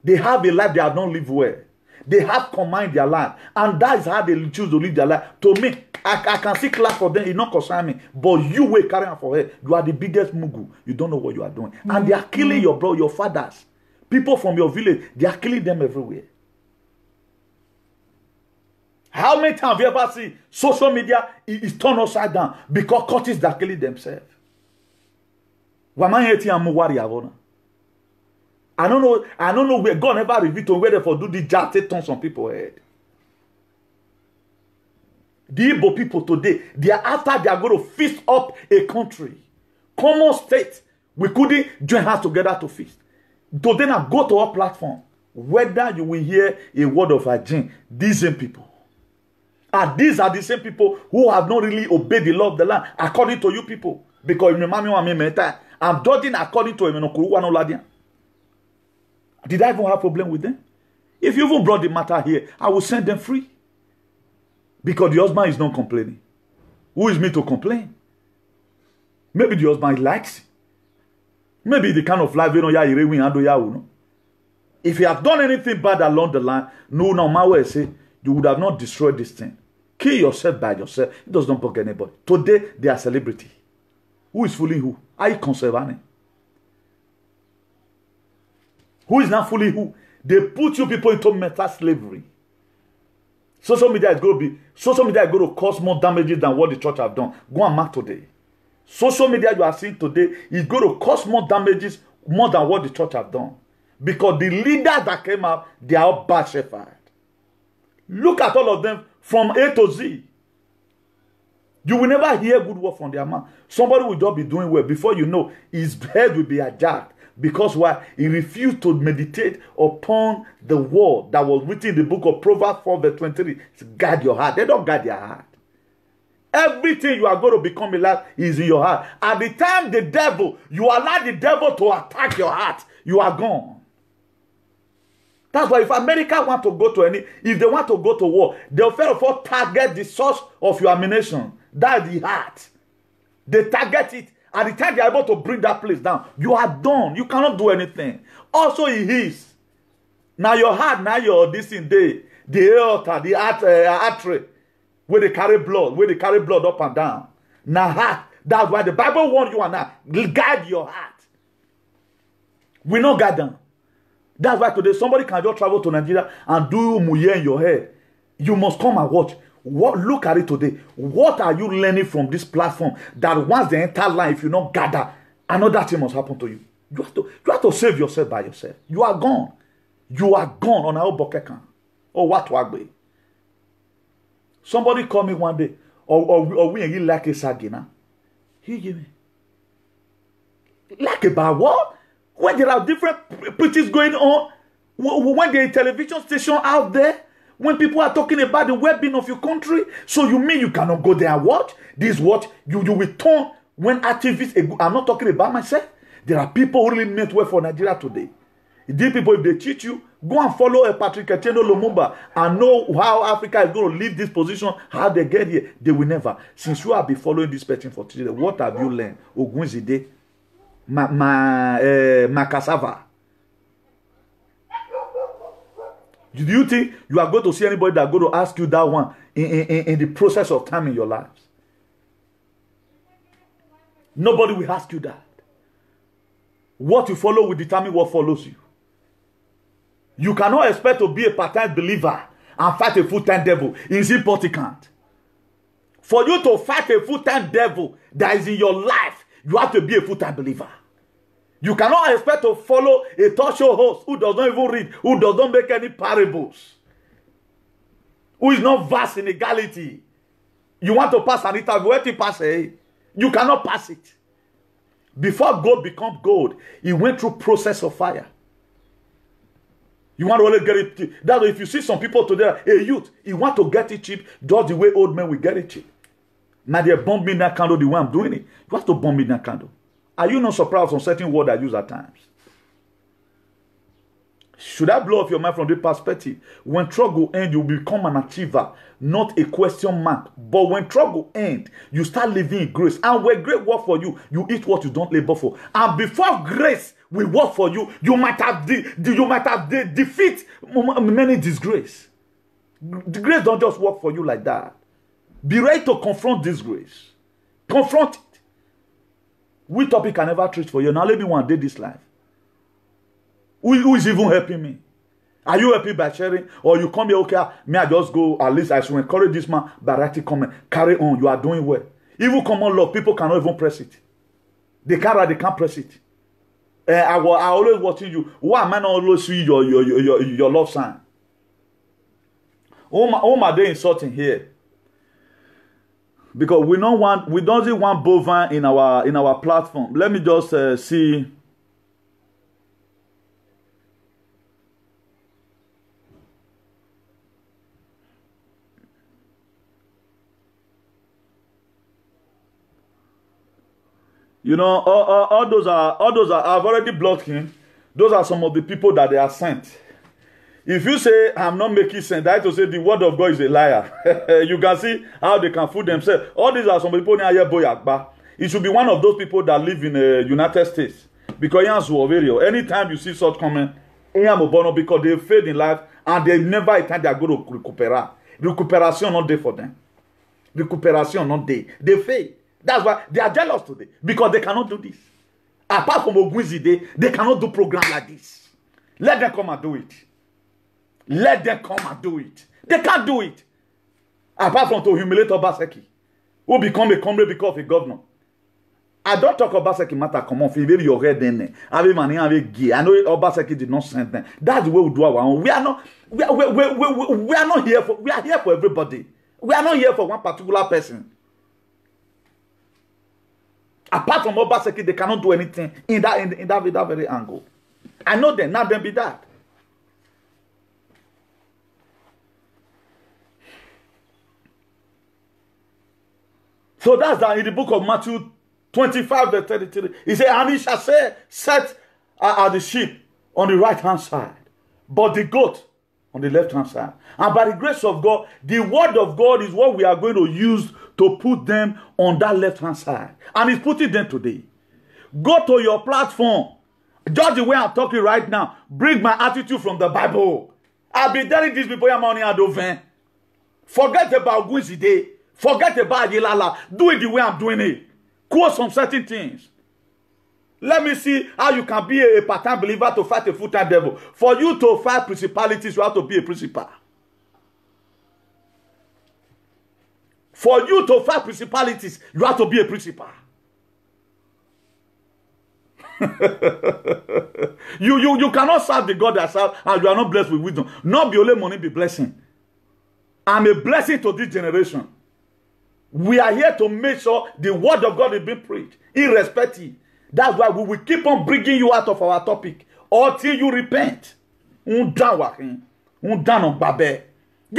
They have a life they have not lived well. They have combined their life. And that is how they choose to live their life. To me, I can see class for them, it not concern me. But you were carrying for her. You are the biggest mugu. You don't know what you are doing. And they are killing your bro, your fathers. People from your village, they are killing them everywhere. How many times have you ever seen social media is turned upside down because cultists that killing themselves? I don't know where God never revealed to where they for do the jazz turn some people head. The Igbo people today, they are after they are going to feast up a country. Common state, we couldn't join hands together to feast. Today now go to our platform. Whether you will hear a word of Ajin, these same people. And these are the same people who have not really obeyed the law of the land according to you people. Because I'm judging according to him. Did I even have a problem with them? If you even brought the matter here, I will send them free. Because the husband is not complaining. Who is me to complain? Maybe the husband likes it. Maybe the kind of life if you have done anything bad along the line, no matter say, you would have not destroyed this thing. Kill yourself by yourself. It does not bug anybody. Today, they are celebrity. Who is fooling who? Are you conserving? Who is not fooling who? They put you people into mental slavery. Social media is going to cause more damages than what the church have done. Go and mark today. Social media you are seeing today is going to cause more damages more than what the church have done. Because the leaders that came out, they are all bad shepherds. Look at all of them from A to Z. You will never hear good word from their mouth. Somebody will just be doing well. Before you know, his head will be hijacked. Because why? He refused to meditate upon the word that was written in the book of Proverbs 4 verse 23. Guard your heart. They don't guard their heart. Everything you are going to become in life is in your heart. At the time you allow the devil to attack your heart, you are gone. That's why if America want to go to if they want to go to war, they'll first of all target the source of your ammunition. That's the heart. They target it. At the time they are able to bring that place down, you are done. You cannot do anything. Also, it is. Now your heart, now your this in day, the aorta, the artery, where they carry blood up and down. Now heart. That's why the Bible warns you and now. Guard your heart. We not guard them. That's why today somebody can just travel to Nigeria and do muye in your head. You must come and watch. Look at it today. What are you learning from this platform that once they enter line, if you not gather, another thing must happen to you? You have to save yourself by yourself. You are gone. You are gone on our bokekan. Oh, what wagbe. Somebody called me one day, or we ain't like a sagina. He give me. Like about what? When there are different preachings going on, when there is television station out there, when people are talking about the well-being of your country, so you mean you cannot go there and watch? This what you will turn when activists, I'm not talking about myself. There are people who really meant well for Nigeria today. These people, if they cheat you, go and follow a Patrick Etienne Lumumba and know how Africa is going to leave this position, how they get here. They will never. Since you have been following this person for today, what have you learned? Ogunzide, Makasava. Do you think you are going to see anybody that is going to ask you that one in the process of time in your lives? Nobody will ask you that. What you follow will determine what follows you. You cannot expect to be a part-time believer and fight a full-time devil. It's important. For you to fight a full-time devil that is in your life, you have to be a full-time believer. You cannot expect to follow a talk show host who does not even read, who does not make any parables, who is not vast in equality. You want to pass an interview, where to pass it? You cannot pass it. Before gold becomes gold, it went through process of fire. You want to only get it cheap. That's why if you see some people today, a youth, you want to get it cheap, just the way old men will get it cheap. Now they bomb midnight candle the way I'm doing it. You have to bomb midnight candle. Are you not surprised on certain words I use at times? Should I blow up your mind from this perspective? When trouble ends, you become an achiever, not a question mark. But when trouble ends, you start living in grace. And when grace work for you, you eat what you don't labor for. And before grace will work for you, you might have defeat many disgrace. The grace don't just work for you like that. Be ready to confront disgrace. Confront it. Which topic can never treat for you? Now let me one day this life. Who is even helping me? Are you helping by sharing? Or you come here, okay, may I just go, at least I should encourage this man by writing comment. Carry on, you are doing well. Even common love, people cannot even press it. They can't press it. I always watching you. Why am I not always see your love sign? Oh my day insulting here. Because we don't want bovine in our platform. Let me just see. You know, all those are I've already blocked him. Those are some of the people that they are sent. If you say I'm not making sense, that is to say the word of God is a liar. You can see how they can fool themselves. All these are some people near here, boy Akbar. It should be one of those people that live in the United States. Because anytime you see such comment, because they failed in life and they never a time they are going to recuperate. Recuperation not there for them. Recuperation not there. They fail. That's why they are jealous today. Because they cannot do this. Apart from Ogunzide, they cannot do program like this. Let them come and do it. Let them come and do it. They can't do it. Apart from to humiliate Obaseki, who become a comrade because of a governor. I don't talk about Obaseki matter. Come on, feel your head in there. I know Obaseki did not send them. That's the way we do our own. We are not here for. We are here for everybody. We are not here for one particular person. Apart from Obaseki, they cannot do anything in that very angle. I know them. Not them be that. So that's that in the book of Matthew 25, verse 33. He said, and he shall set the sheep on the right hand side, but the goat on the left hand side. And by the grace of God, the word of God is what we are going to use to put them on that left hand side. And he's putting them today. Go to your platform. Judge the way I'm talking right now. Bring my attitude from the Bible. I've been telling these people, forget about Ogunzide. Forget about Yelala. Do it the way I'm doing it. Quote some certain things. Let me see how you can be a part-time believer to fight a full-time devil. For you to fight principalities, you have to be a principal. For you to fight principalities, you have to be a principal. you cannot serve the God that serve and you are not blessed with wisdom. Not be only money be blessing. I'm a blessing to this generation. We are here to make sure the word of God is being preached, irrespective. That's why we will keep on bringing you out of our topic until you repent. They're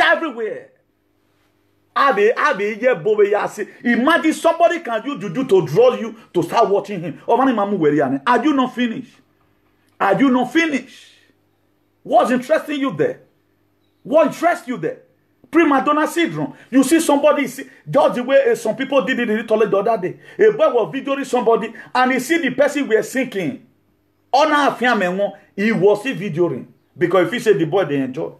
everywhere. Imagine somebody can use juju to draw you to start watching him. Are you not finished? Are you not finished? What's interesting you there? What interests you there? Prima donna syndrome. You see somebody, just the way some people did it in the toilet the other day. A boy was videoing somebody and he see the person were sinking. He was still videoing. Because if he said the boy, they enjoy.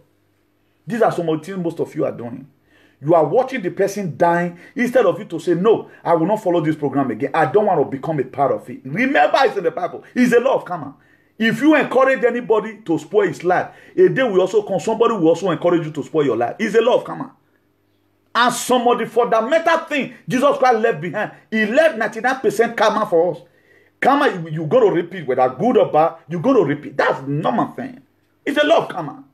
These are some of the things most of you are doing. You are watching the person dying instead of you to say, no, I will not follow this program again. I don't want to become a part of it. Remember, it's in the Bible. It's a law of karma. If you encourage anybody to spoil his life, a day will also come, somebody will also encourage you to spoil your life. It's a law of karma. And some of the fundamental thing Jesus Christ left behind, he left 99% karma for us. Karma, you're going to repeat, whether good or bad, you're going to repeat. That's normal thing. It's a law of karma.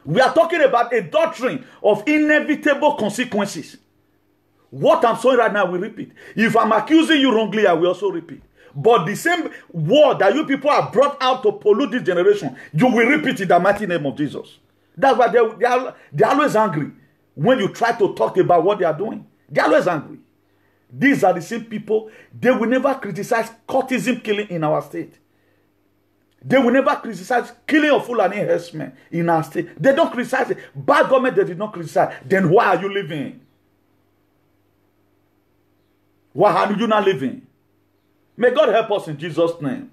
We are talking about a doctrine of inevitable consequences. What I'm saying right now will repeat. If I'm accusing you wrongly, I will also repeat. But the same word that you people have brought out to pollute this generation, you will repeat in the mighty name of Jesus. That's why they're always angry when you try to talk about what they are doing. They're always angry. These are the same people. They will never criticize cultism killing in our state. They will never criticize killing of Fulani herdsmen in our state. They don't criticize it. Bad government, they did not criticize. Then why are you living? Why are you not living? May God help us in Jesus' name.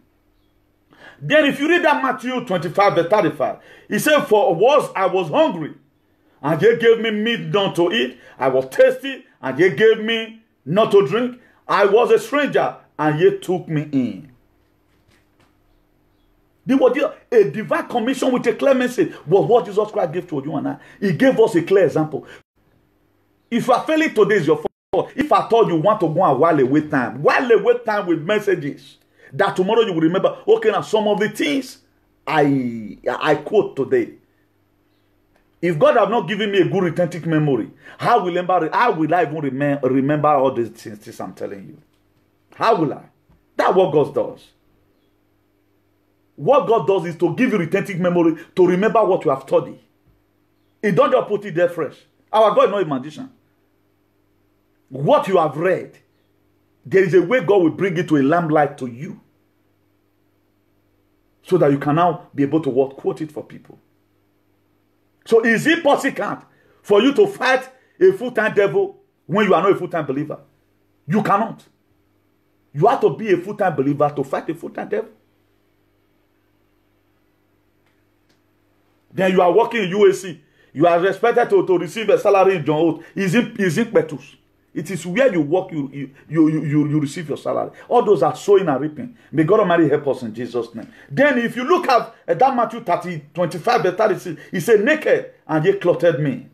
Then if you read that Matthew 25 verse 35, he said, for I was hungry, and ye gave me meat not to eat. I was thirsty, and ye gave me not to drink. I was a stranger, and ye took me in. A divine commission with a clear message was what Jesus Christ gave to you and I. He gave us a clear example. If you are failing today, is your fault. If I told you want to go and while away time with messages that tomorrow you will remember, okay, now some of the things I quote today. If God have not given me a good retentive memory, how will I even remember all these things I'm telling you? How will I? That's what God does. What God does is to give you retentive memory to remember what you have studied. He don't just put it there fresh. Our God is not a magician. What you have read, there is a way God will bring it to a lamplight to you. So that you can now be able to quote it for people. So is it possible for you to fight a full-time devil when you are not a full-time believer? You cannot. You have to be a full-time believer to fight a full-time devil. Then you are working in UAC. You are expected to receive a salary in John Oath. Is in Petus. It is where you work, you receive your salary. All those are sowing and reaping. May God Almighty help us in Jesus' name. Then if you look at that Matthew 25 verse 36, he said, naked and ye clothed me.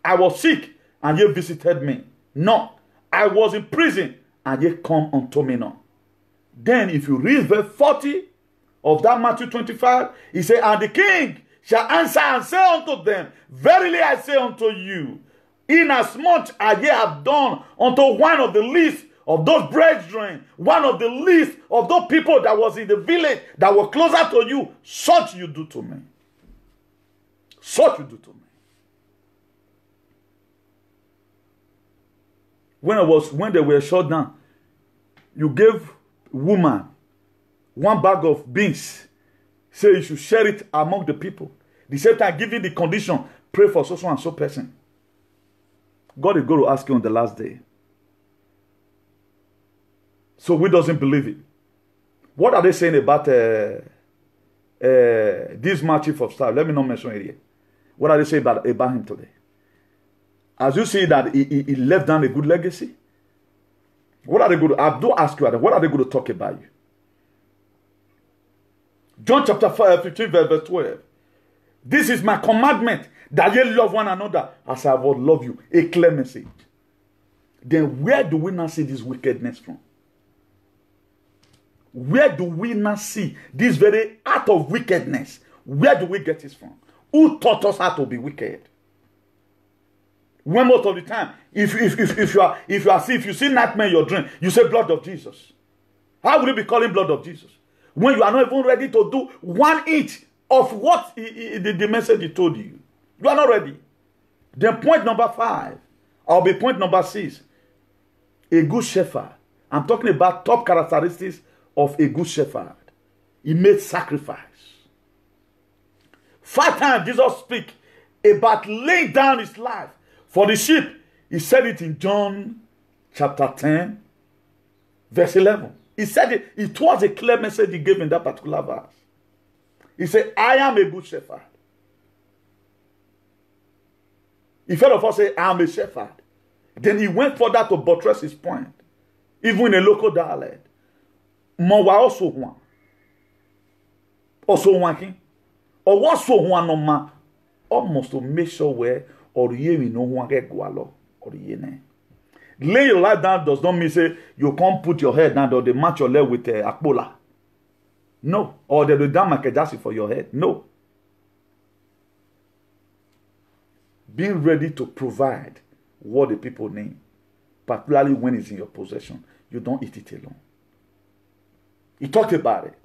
I was sick and ye visited me. No, I was in prison and ye come unto me not. Then if you read verse 40 of that Matthew 25, he said, and the king shall answer and say unto them, verily I say unto you, inasmuch as ye have done unto one of the least of those brethren, one of the least of those people that was in the village that were closer to you, such you do to me. Such you do to me. When they were shut down, you gave woman one bag of beans. Say you should share it among the people. The same time, giving the condition, pray for so and so person. God is going to ask you on the last day. So we doesn't believe it. What are they saying about this man chief of staff? Let me not mention it here. What are they saying about him today? As you see that he left down a good legacy. What are they going to? I do ask you, what are they going to talk about you? John chapter 15 verse 12. This is my commandment, that ye love one another as I would love you. A clear message. Then where do we not see this wickedness from? Where do we not see this very act of wickedness? Where do we get this from? Who taught us how to be wicked? When most of the time, if you see nightmare in your dream, you say blood of Jesus. How will you be calling blood of Jesus when you are not even ready to do 1 inch of what the message he told you? You are not ready. Then point number 5, or be point number 6. A good shepherd. I'm talking about top characteristics of a good shepherd. He made sacrifice. 5 times Jesus speak about laying down his life for the sheep. He said it in John chapter 10, verse 11. He said it. It was a clear message he gave in that particular verse. He said, I am a good shepherd. He first of all said, I am a shepherd. Then he went further to buttress his point, even in a local dialect. Mowa also one. Also one king. Or what so one no ma. Almost to make sure where or ye we know one get gualo or ye ne. Lay your life down does not mean say you can't put your head down or they match your leg with akbola. No. Or they do down makejasi for your head. No. Being ready to provide what the people need, particularly when it's in your possession. You don't eat it alone. He talked about it.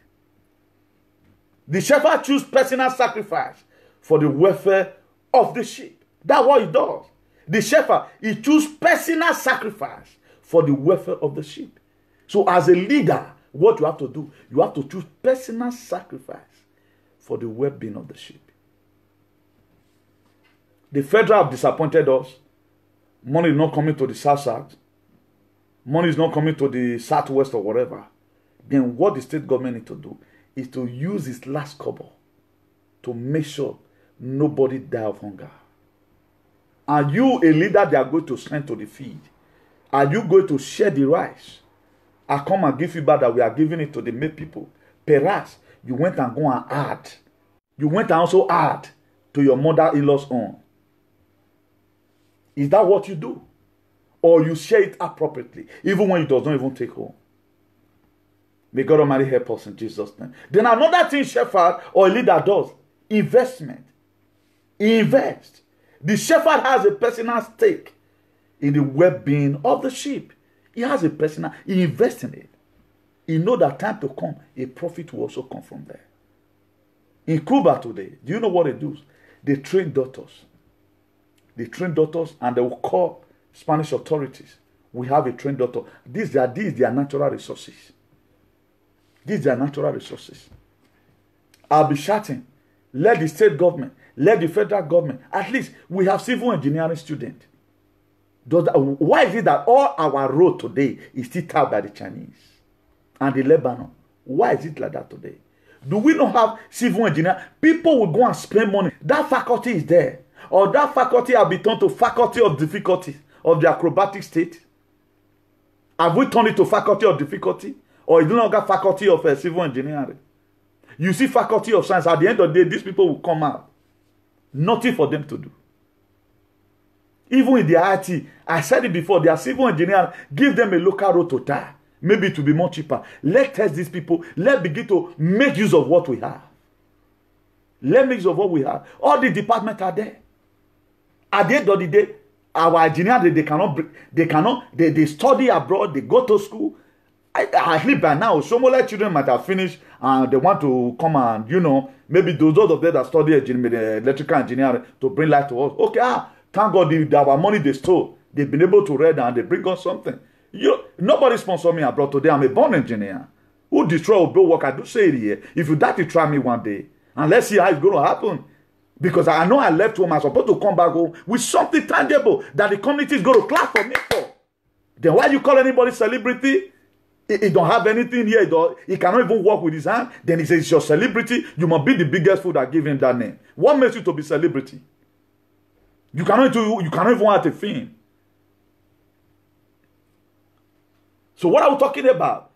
The shepherd choose personal sacrifice for the welfare of the sheep. That's what he does. The shepherd, he choose personal sacrifice for the welfare of the sheep. So as a leader, what you have to do, you have to choose personal sacrifice for the well-being of the sheep. The federal have disappointed us. Money is not coming to the south. Money is not coming to the southwest or whatever. Then what the state government need to do is to use its last kobo to make sure nobody die of hunger. Are you a leader they are going to send to the field? Are you going to share the rice? I come and give you back that we are giving it to the made people. Perhaps you went and go and add. You went and also add to your mother-in-law's own. Is that what you do? Or you share it appropriately, even when it does not even take home? May God Almighty help us in Jesus' name. Then another thing shepherd or a leader does, investment. He invests. The shepherd has a personal stake in the well-being of the sheep. He has a personal, he invests in it. He knows that time to come, a profit will also come from there. In Cuba today, do you know what they do? They train doctors. They train doctors and they will call Spanish authorities. We have a trained doctor. These are their natural resources. These are natural resources. I'll be shouting, let the state government, let the federal government, at least we have civil engineering students. Why is it that all our road today is still tapped by the Chinese and the Lebanon? Why is it like that today? Do we not have civil engineering? People will go and spend money. That faculty is there. Or that faculty have been turned to faculty of difficulty of the acrobatic state. Have we turned it to faculty of difficulty? Or is it not got faculty of civil engineering? You see faculty of science. At the end of the day, these people will come out. Nothing for them to do. Even in the IT, I said it before, they are civil engineers. Give them a local road to tie. Maybe it will be more cheaper. Let's test these people. Let's begin to make use of what we have. Let's make use of what we have. All the departments are there. At the end of the day, our engineers, they study abroad, they go to school. I think by now, Somola children might have finished and they want to come and, maybe those of them that study electrical engineering to bring light to us. Okay, thank God our money they stole. They've been able to read and they bring us something. Nobody sponsor me abroad today. I'm a born engineer. Who destroy or build work? I do say it here. If you die to try me one day, and let's see how it's going to happen. Because I know I left home. I'm supposed to come back home with something tangible that the community is going to clap for me for. Then why you call anybody celebrity? He don't have anything here. He cannot even walk with his hand. Then he says, it's your celebrity. You must be the biggest fool that give him that name. What makes you to be celebrity? You cannot even have a thing. So what are we talking about?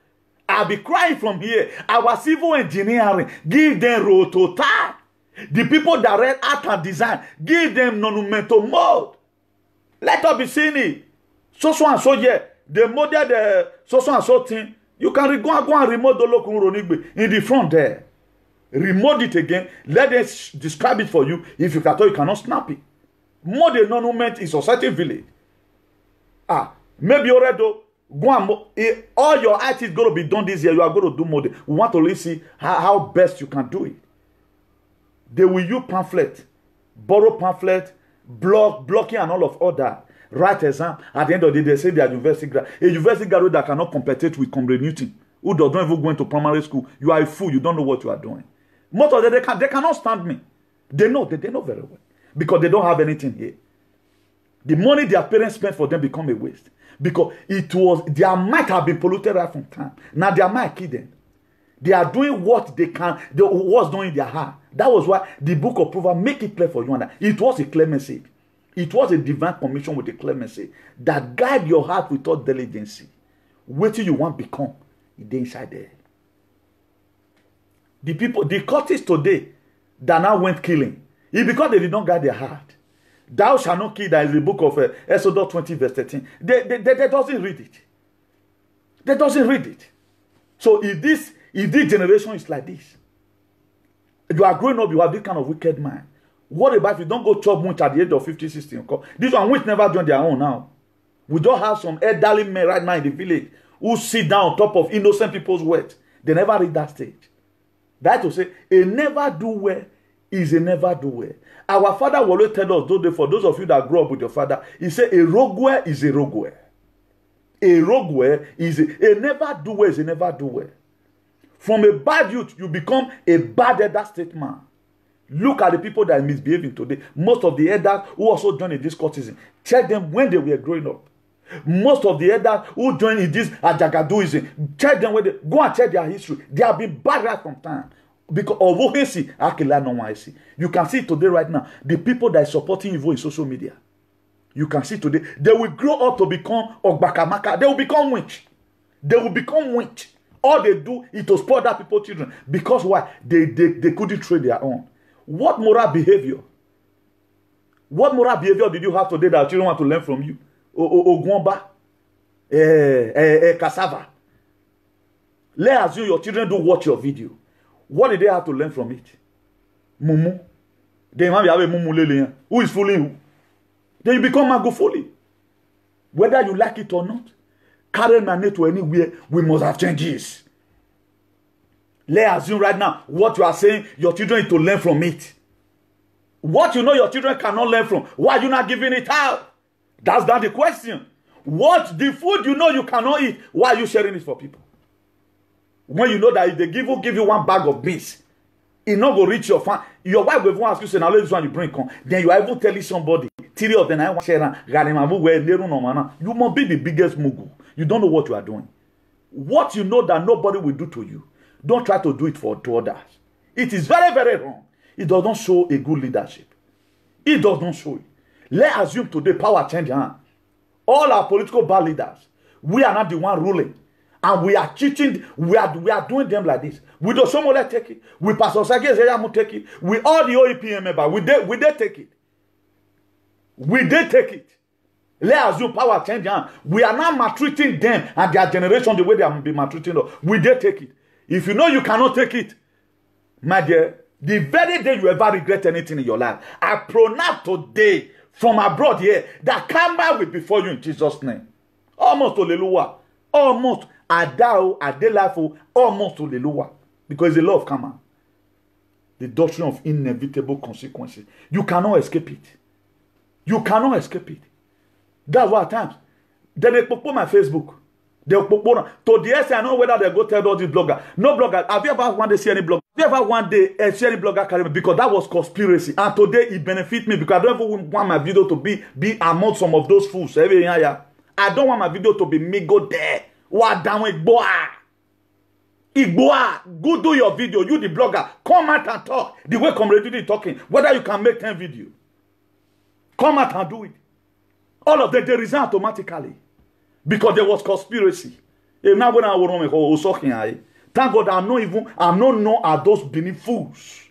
I'll be crying from here. Our civil engineering, give them road to tie. The people that read art and design, give them monumental mode. Let us be seeing it. So and so, yeah. The model, the so and so thing. You can go and remote the local Ronigbe in the front there. Remote it again. Let us describe it for you. If you can tell, you cannot snap it. More the non-movement in society village. Maybe already go and all your IT is going to be done this year. You are going to do more. We want to really see how best you can do it. They will use pamphlet, borrow pamphlet, blocking and all of that. Write exam. At the end of the day, they say they are university graduate. A university graduate that cannot compete with Comrade Newton, who does not even go into primary school. You are a fool. You don't know what you are doing. Most of them, they cannot stand me. They know very well. Because they don't have anything here. The money their parents spent for them become a waste. Because their might have been polluted right from time. Now their might kill them. They are doing what they can, what's doing in their heart. That was why the book of Proverbs make it clear for you and I. It was a clear message. It was a divine commission with a clear message that guide your heart with all diligence. Wait till you want to become. It's inside there. The cultists today that now went killing, it's because they did not guide their heart. Thou shalt not kill, that is the book of Exodus 20 verse 13. They doesn't read it. They doesn't read it. So if this generation is like this, you are growing up, you have this kind of wicked mind. What about if you don't go chop witch at the age of 50, 60? Okay? This one witch never joined their own now. We don't have some elderly men right now in the village who sit down on top of innocent people's words. They never reach that stage. That to say, a never do well is a never do well. Our father will always tell us, for those of you that grew up with your father, he said a rogue is a rogue. A rogue is a never do well is a never do well. From a bad youth, you become a bad elder statesman. Look at the people that are misbehaving today. Most of the elders who also joined in this cultism, check them when they were growing up. Most of the elders who joined in this Ajagaduism, check them when they go and check their history. They have been bad right from time. Because of OHC, you can see today right now, the people that are supporting evil in social media. You can see today, they will grow up to become Ogbakamaka. They will become witch. They will become witch. All they do is to spoil that people's children. Because why? They couldn't train their own. What moral behavior? What moral behavior did you have today that children want to learn from you? Ogwamba, cassava. Let's assume your children do watch your video. What did they have to learn from it? Mumu. They might have a mumu lele. Who is fooling who? Then you become magufuli. Whether you like it or not. Carry money to anywhere, we must have changes. Let's assume right now, what you are saying, your children need to learn from it. What you know your children cannot learn from, why are you not giving it out? That's not the question. What the food you know you cannot eat, why are you sharing it for people? When you know that if they give you one bag of beans, it not go reach your family. Your wife will ask you, say, now this one you bring come. Then you are even telling somebody, three of them, I want to share. You must be the biggest mugu. You don't know what you are doing. What you know that nobody will do to you, don't try to do it to others. It is very, very wrong. It does not show a good leadership. It does not show it. Let's assume today power change hand. All our political bad leaders, we are not the one ruling. And we are cheating. We are doing them like this. We don't show more take it. We Pastor Sage take it. We all the OEPM members. We did take it. We did take it. Let's assume power change hand. We are not maltreating them and their generation the way they have been maltreating us. We did take it. If you know you cannot take it, my dear, the very day you ever regret anything in your life, I pronounce today from abroad here that karma will be for you in Jesus' name. Almost hallelujah. Almost adao, adelafo, almost hallelujah. Because the law of karma, the doctrine of inevitable consequences. You cannot escape it. You cannot escape it. That's why at times they put my Facebook. They put to the essay. I know whether they go tell all these bloggers. No blogger. Have you ever one day see any blogger? Have you ever one day see any blogger carry me? Because that was conspiracy. And today it benefits me because I don't even want my video to be among some of those fools. I don't want my video to be me go there. What down with boy? Igboa, go do your video. You the blogger, come out and talk. The way Comrade is talking, whether you can make 10 videos. Come out and do it. All of them, they resign automatically. Because there was conspiracy. Thank God I'm not known as those Benin fools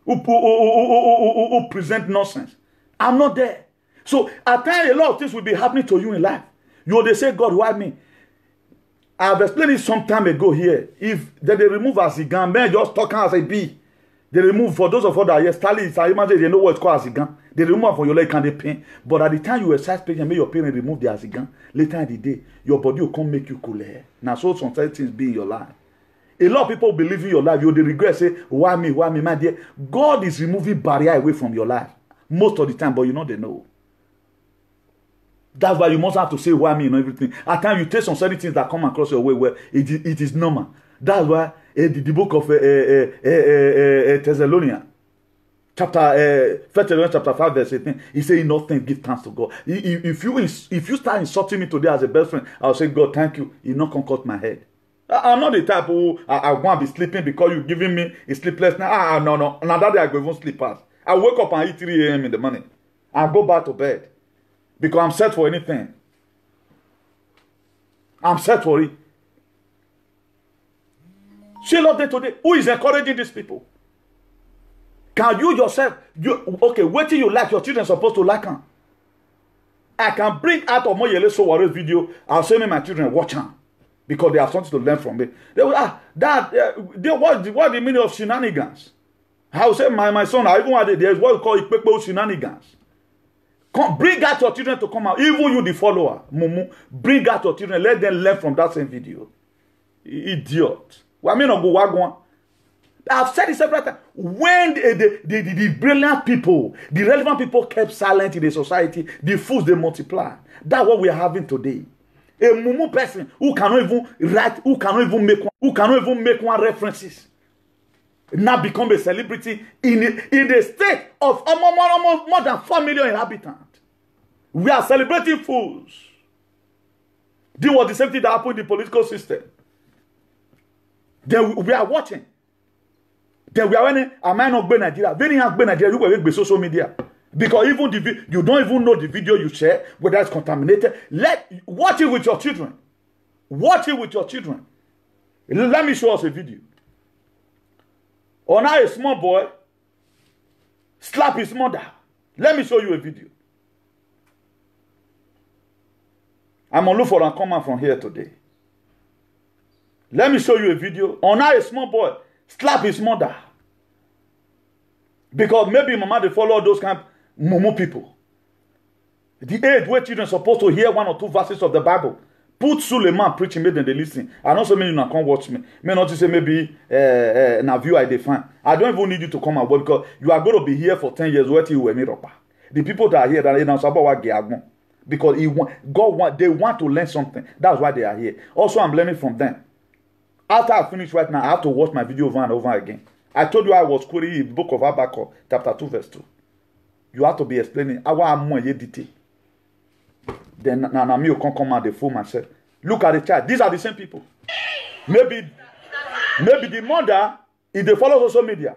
who present nonsense. I'm not there. So at times a lot of things will be happening to you in life. You will say, God, why me? I've explained it some time ago here. If they remove Azigan, men just talking as a bee. They remove, for those of us that are here, Stanley, I imagine they know what it's called Azigan. They remove am from your leg, can they pain? But at the time you exercise patience, make your parents remove their cigar. Later in the day, your body will come make you cooler. Now, so some certain things be in your life. A lot of people believe in your life. You will regret, say, why me, my dear? God is removing barrier away from your life most of the time, but you know they know. That's why you must have to say why me and everything. At times you take some certain things that come across your way where it is normal. That's why the book of Thessalonians, chapter 1 Thessalonians chapter 5 verse 18, he says, "In all things give thanks to God." If you start insulting me today as a best friend, I'll say, "God, thank you. You not can cut my head." I'm not the type who I want to be sleeping because you're giving me a sleepless night. No. Now that day I go even sleep past. I wake up and eat 3 a.m. in the morning. I go back to bed because I'm set for anything. I'm set for it. See a lot of today. Who is encouraging these people? Can you yourself, okay, wait till you like, your children supposed to like them. I can bring out of my Yele Soware's video. I'll say my children watch them because they have something to learn from it. They will, what the meaning of shenanigans? I will say, my son, I even had there's what we call Ikpekpo shenanigans. Come, bring out your children to come out. Even you, the follower, Mumu, bring out your children. Let them learn from that same video. Idiot. Well, I mean, go wagwan. I've said it several times. When the brilliant people, the relevant people kept silent in the society, the fools they multiply. That's what we are having today. A mumu person who cannot even write, who cannot even make one references, now become a celebrity in a state of more than 4 million inhabitants. We are celebrating fools. This was the same thing that happened in the political system. Then we are watching. Then we are when I might not be Nigeria. Very young be Nigeria. You will be social media because even you don't even know the video you share whether it's contaminated. Watch it with your children. Watch it with your children. Let me show us a video. On how a small boy slap his mother. Let me show you a video. I'm on look for a comment from here today. Let me show you a video on how a small boy slap his mother. Because maybe mama they follow those kind of mumu people. The age where children are supposed to hear 1 or 2 verses of the Bible. Put Suleiman preaching, make them they listen. I don't say maybe you not come watch me. May not say maybe na view I define. I don't even need you to come and watch because you are going to be here for 10 years. Wait till you me ropa. The people that are here that are about what because they want to learn something. That's why they are here. Also, I'm learning from them. After I finish right now, I have to watch my video over and over again. I told you I was quoting the book of Habakkuk, chapter 2, verse 2. You have to be explaining. Then Nanami will come and they fool myself. Look at the child. These are the same people. Maybe the mother, if they follow social media,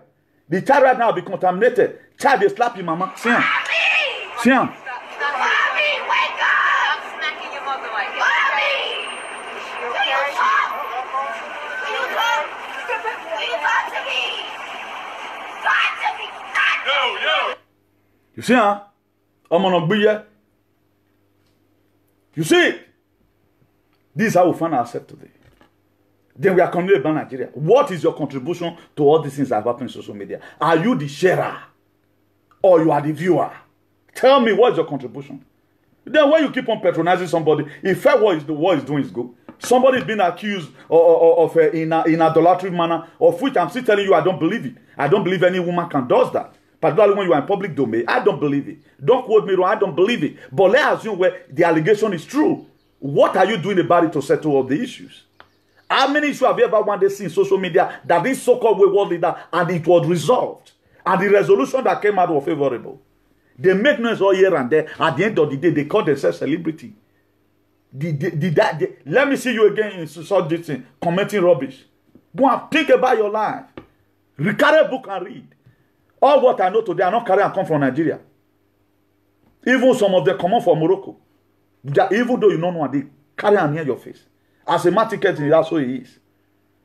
the child right now will be contaminated. Child, they slap your mama. See him. See him. You see, huh? I'm on a beer. You see, this is how we find ourselves today. Then we are coming to Nigeria. What is your contribution to all these things that have happened in social media? Are you the sharer or you are the viewer? Tell me what is your contribution. Then when you keep on patronizing somebody, if what is doing is good. Somebody is being accused of in idolatry manner, of which I'm still telling you I don't believe it. I don't believe any woman can do that. Particularly when you are in public domain, I don't believe it. Don't quote me wrong, I don't believe it. But let's assume where the allegation is true. What are you doing about it to settle all the issues? How many issues have you ever one day seen social media that this so-called world leader and it was resolved? And the resolution that came out was favorable. They make noise all here and there. At the end of the day, they call themselves celebrity. Let me see you again in such this thing, commenting rubbish. Go and think about your life. Carry a book and read. All what I know today, I not carry and come from Nigeria. Even some of them come from Morocco. Even though you don't know what they carry and near your face. As a man ticket, that's what he is.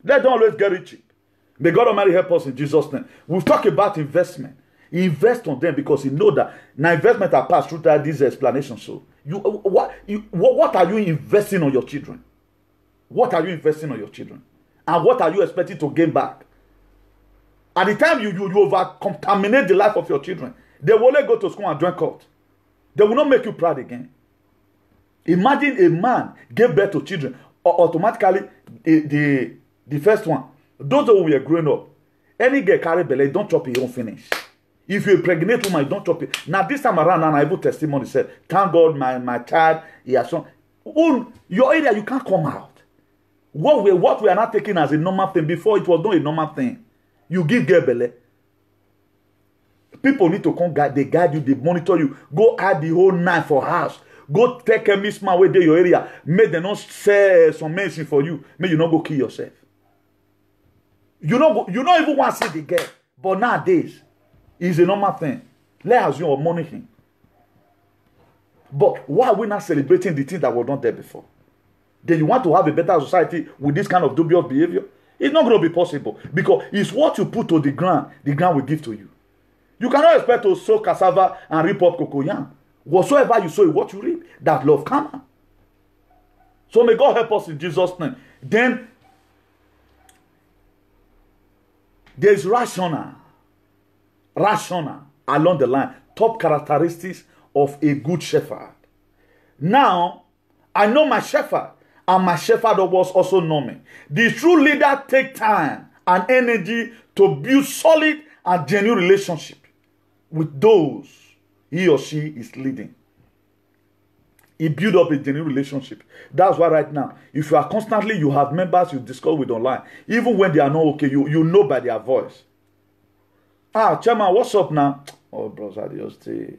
Let them always get it cheap. May God Almighty help us in Jesus' name. We've talked about investment. Invest on them because you know that now investment are passed through that this explanation. So what are you investing on your children? What are you investing on your children? And what are you expecting to gain back? At the time you over contaminate the life of your children, They will only go to school and join cult. They will not make you proud again. Imagine a man gave birth to children, or automatically the first one. Those who were growing up, any girl carry belly, don't chop it, you don't finish. If you pregnant woman, don't chop it. Now this time around, and I have testimony said, thank God my child, he has shown. Your area, you can't come out. What we are not taking as a normal thing, before it was not a normal thing. You give girl belly. People need to come guide, they guide you, they monitor you. Go add the whole night for house. Go take a misman where they your area. Make them not say some medicine for you. Make you not go kill yourself. You don't even want to see the girl. But nowadays, it's a normal thing. Let us you money him. But why are we not celebrating the things that were not there before? Then you want to have a better society with this kind of dubious behavior? It's not going to be possible. Because it's what you put to the ground will give to you. You cannot expect to sow cassava and reap up cocoyam. Whatsoever you sow is what you reap. That love karma. So may God help us in Jesus' name. Then there is rational along the line. Top characteristics of a good shepherd. Now, I know my shepherd, and my shepherd was also know me. The true leader take time and energy to build solid and genuine relationship with those he or she is leading. He build up a genuine relationship. That's why right now, if you are constantly, you have members you discuss with online, even when they are not okay, you know by their voice. Chairman, what's up now? Oh, bros, I just say,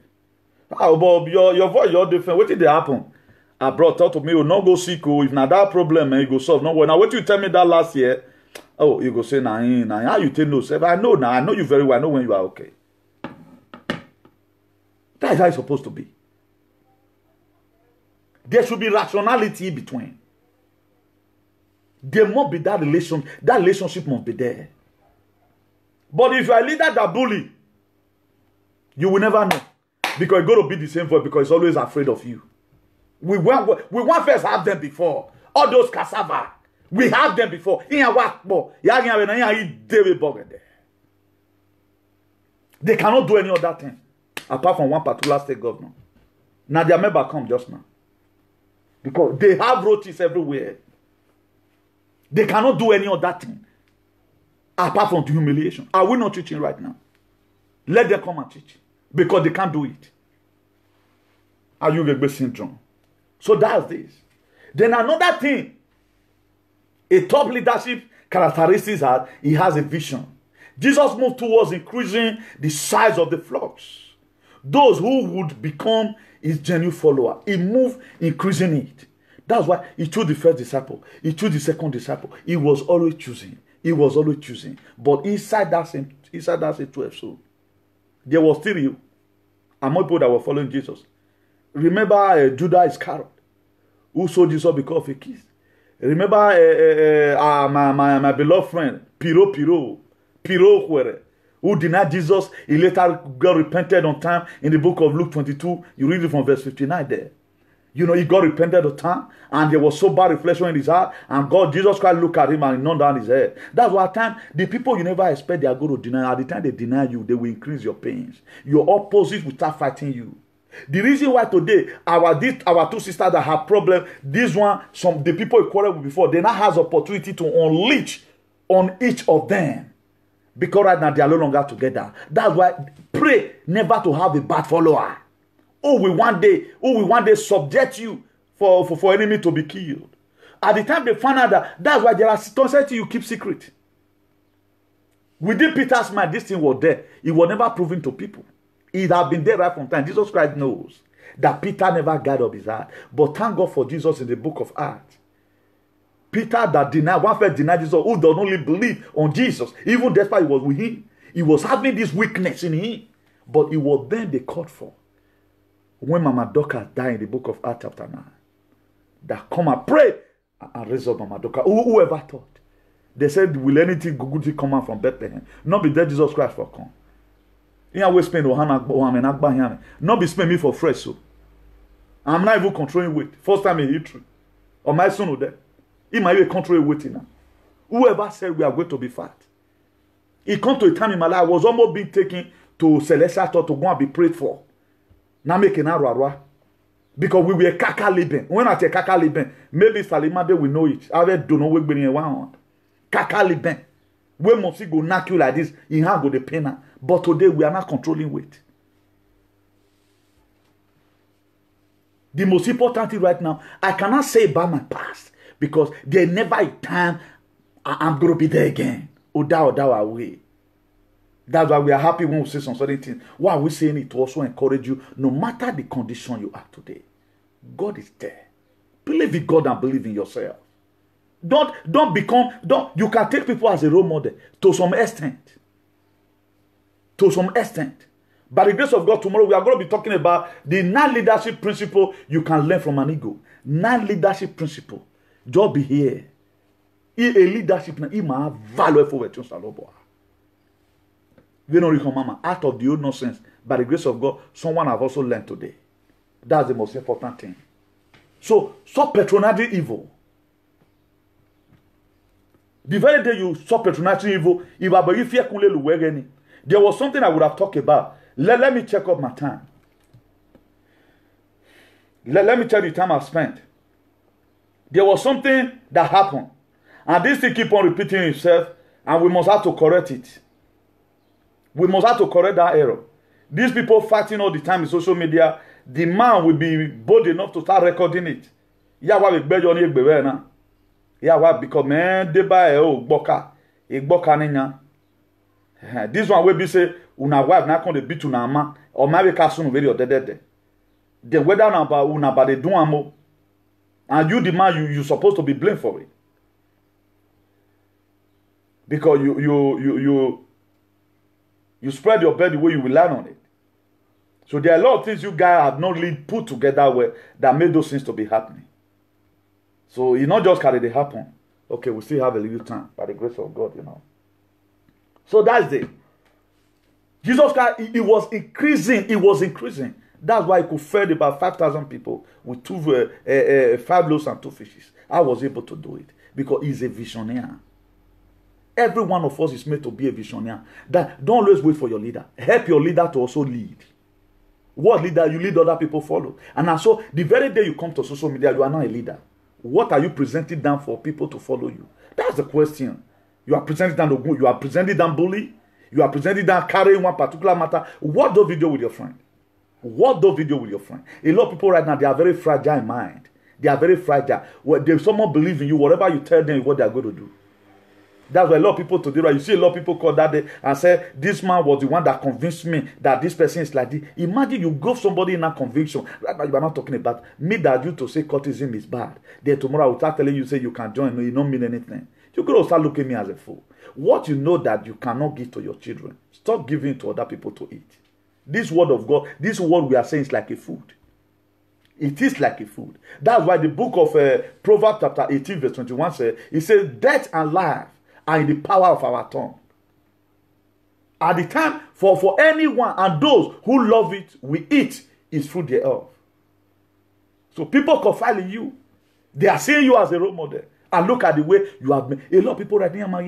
but your voice, you're different. What did they happen? Bro, talk to me, you not go sick, if not that problem, man, you go solve. No, now what you tell me that last year? Oh, you go say, nah, how you tell no, I know now, I know you very well, I know when you are okay. That is how it's supposed to be. There should be rationality between. There must be that relationship must be there. But if you are a leader that bully, you will never know. Because it's going to be the same voice because it's always afraid of you. We want first have them before. All those cassava. We have them before. They cannot do any other thing. Apart from one particular state governor. Now their member come just now. Because they have roaches everywhere. They cannot do any other thing. Apart from the humiliation. Are we not teaching right now? Let them come and teach. Because they can't do it. Are you Ayurveda syndrome? So that's this. Then another thing. A top leadership characteristic is that he has a vision. Jesus moved towards increasing the size of the flocks. Those who would become his genuine follower. He moved increasing it. That's why he chose the first disciple. He chose the second disciple. He was always choosing. He was always choosing. But inside that same 12 soul, there was still you. Among people that were following Jesus. Remember Judas Iscariot, who sold Jesus because of a kiss. Remember my beloved friend, Piro, who denied Jesus. He later got repented on time in the book of Luke 22. You read it from verse 59 there. You know, he got repented on time, and there was so bad reflection in his heart, and God, Jesus Christ, looked at him and he knocked down his head. That's why at time, the people you never expect they are going to deny, at the time they deny you, they will increase your pains. Your opposite will start fighting you. The reason why today, our two sisters that have problem, this one, the people you quarreled with before, they now has opportunity to unleash on each of them. Because right now they are no longer together. That's why pray never to have a bad follower. Who will one day subject you for enemy to be killed. At the time they find out that's why there are circumstances you keep secret. Within Peter's mind, this thing was there. It was never proven to people. It had been there right from time. Jesus Christ knows that Peter never guarded up his heart. But thank God for Jesus in the book of Acts. Peter that denied, one first denied Jesus, who does only believe on Jesus, even despite he was with him. He was having this weakness in him. But it was then they called for. When Mama Dorcas died in the book of Acts chapter 9, that come and pray and raise up Mama Dorcas. Whoever thought? They said, will anything good come out from Bethlehem? Not be there Jesus Christ for come. Not be spend me for fresh so. I'm not even controlling weight. First time in history. Or my son there. He might even control weight now. Whoever said we are going to be fat. It come to a time in my life I was almost being taken to Celestial Church to go and be prayed for. Now making a rara. Because we were kaka liben. When I say kaka liben, maybe Salimade will know it. I don't know where we one. Kaka liben. When Mosi go knock you like this, he have go the pain. But today we are not controlling weight. The most important thing right now, I cannot say about my past because there never a time I'm going to be there again. Oda away. That's why we are happy when we say some certain things. Why are we saying it to also encourage you? No matter the condition you are today, God is there. Believe in God and believe in yourself. You can take people as a role model to some extent. To some extent. By the grace of God, tomorrow we are going to be talking about the 9 leadership principle you can learn from an ego. 9 leadership principle. Just be here. A leadership na ima value for what you salobo. We don't recommend out of the old nonsense. By the grace of God, someone have also learned today. That's the most important thing. So, stop patronizing evil. The very day you stop patronizing evil, there was something I would have talked about. Let me check up my time. Let me tell you the time I spent. There was something that happened. And this thing keep on repeating itself. And we must have to correct it. We must have to correct that error. These people fighting all the time in social media. The man will be bold enough to start recording it. Yeah, why we beg you now? Yeah, why? Because man, they buy boka. This one will be say, una wife na kon de beat una man or maybe kasun very or dead. The weather about una ba de do amo. And you the man you supposed to be blamed for it. Because you spread your bed the way you will land on it. So there are a lot of things you guys have not really put together where that made those things to be happening. So it's not just carry they happen. Okay, we still have a little time by the grace of God, you know. So that's it. Jesus Christ, it was increasing. It was increasing. That's why he could feed about 5,000 people with 5 loaves and 2 fishes. I was able to do it because he's a visionary. Every one of us is made to be a visionary. That don't always wait for your leader. Help your leader to also lead. What leader you lead, other people follow. And so the very day you come to social media, you are not a leader. What are you presenting down for people to follow you? That's the question. You are presenting down the you are presenting down bully. You are presenting down carrying one particular matter. What do video with your friend? What do video with your friend? A lot of people right now, they are very fragile in mind. They are very fragile. Well, if someone believes in you, whatever you tell them is what they are going to do. That's why a lot of people today, right? You see a lot of people call that day and say, this man was the one that convinced me that this person is like this. Imagine you go somebody in that conviction. Right now, you are not talking about me that you to say cultism is bad. Then tomorrow I will start telling you, say you can join. No, you don't mean anything. You could also start looking at me as a fool. What you know that you cannot give to your children, stop giving to other people to eat. This word of God, this word we are saying is like a food. It is like a food. That's why the book of Proverbs chapter 18 verse 21 says, it says, death and life are in the power of our tongue. At the time, for anyone and those who love it, we eat is fruit thereof. So people confide in you. They are seeing you as a role model. And look at the way you have been. A lot of people right now are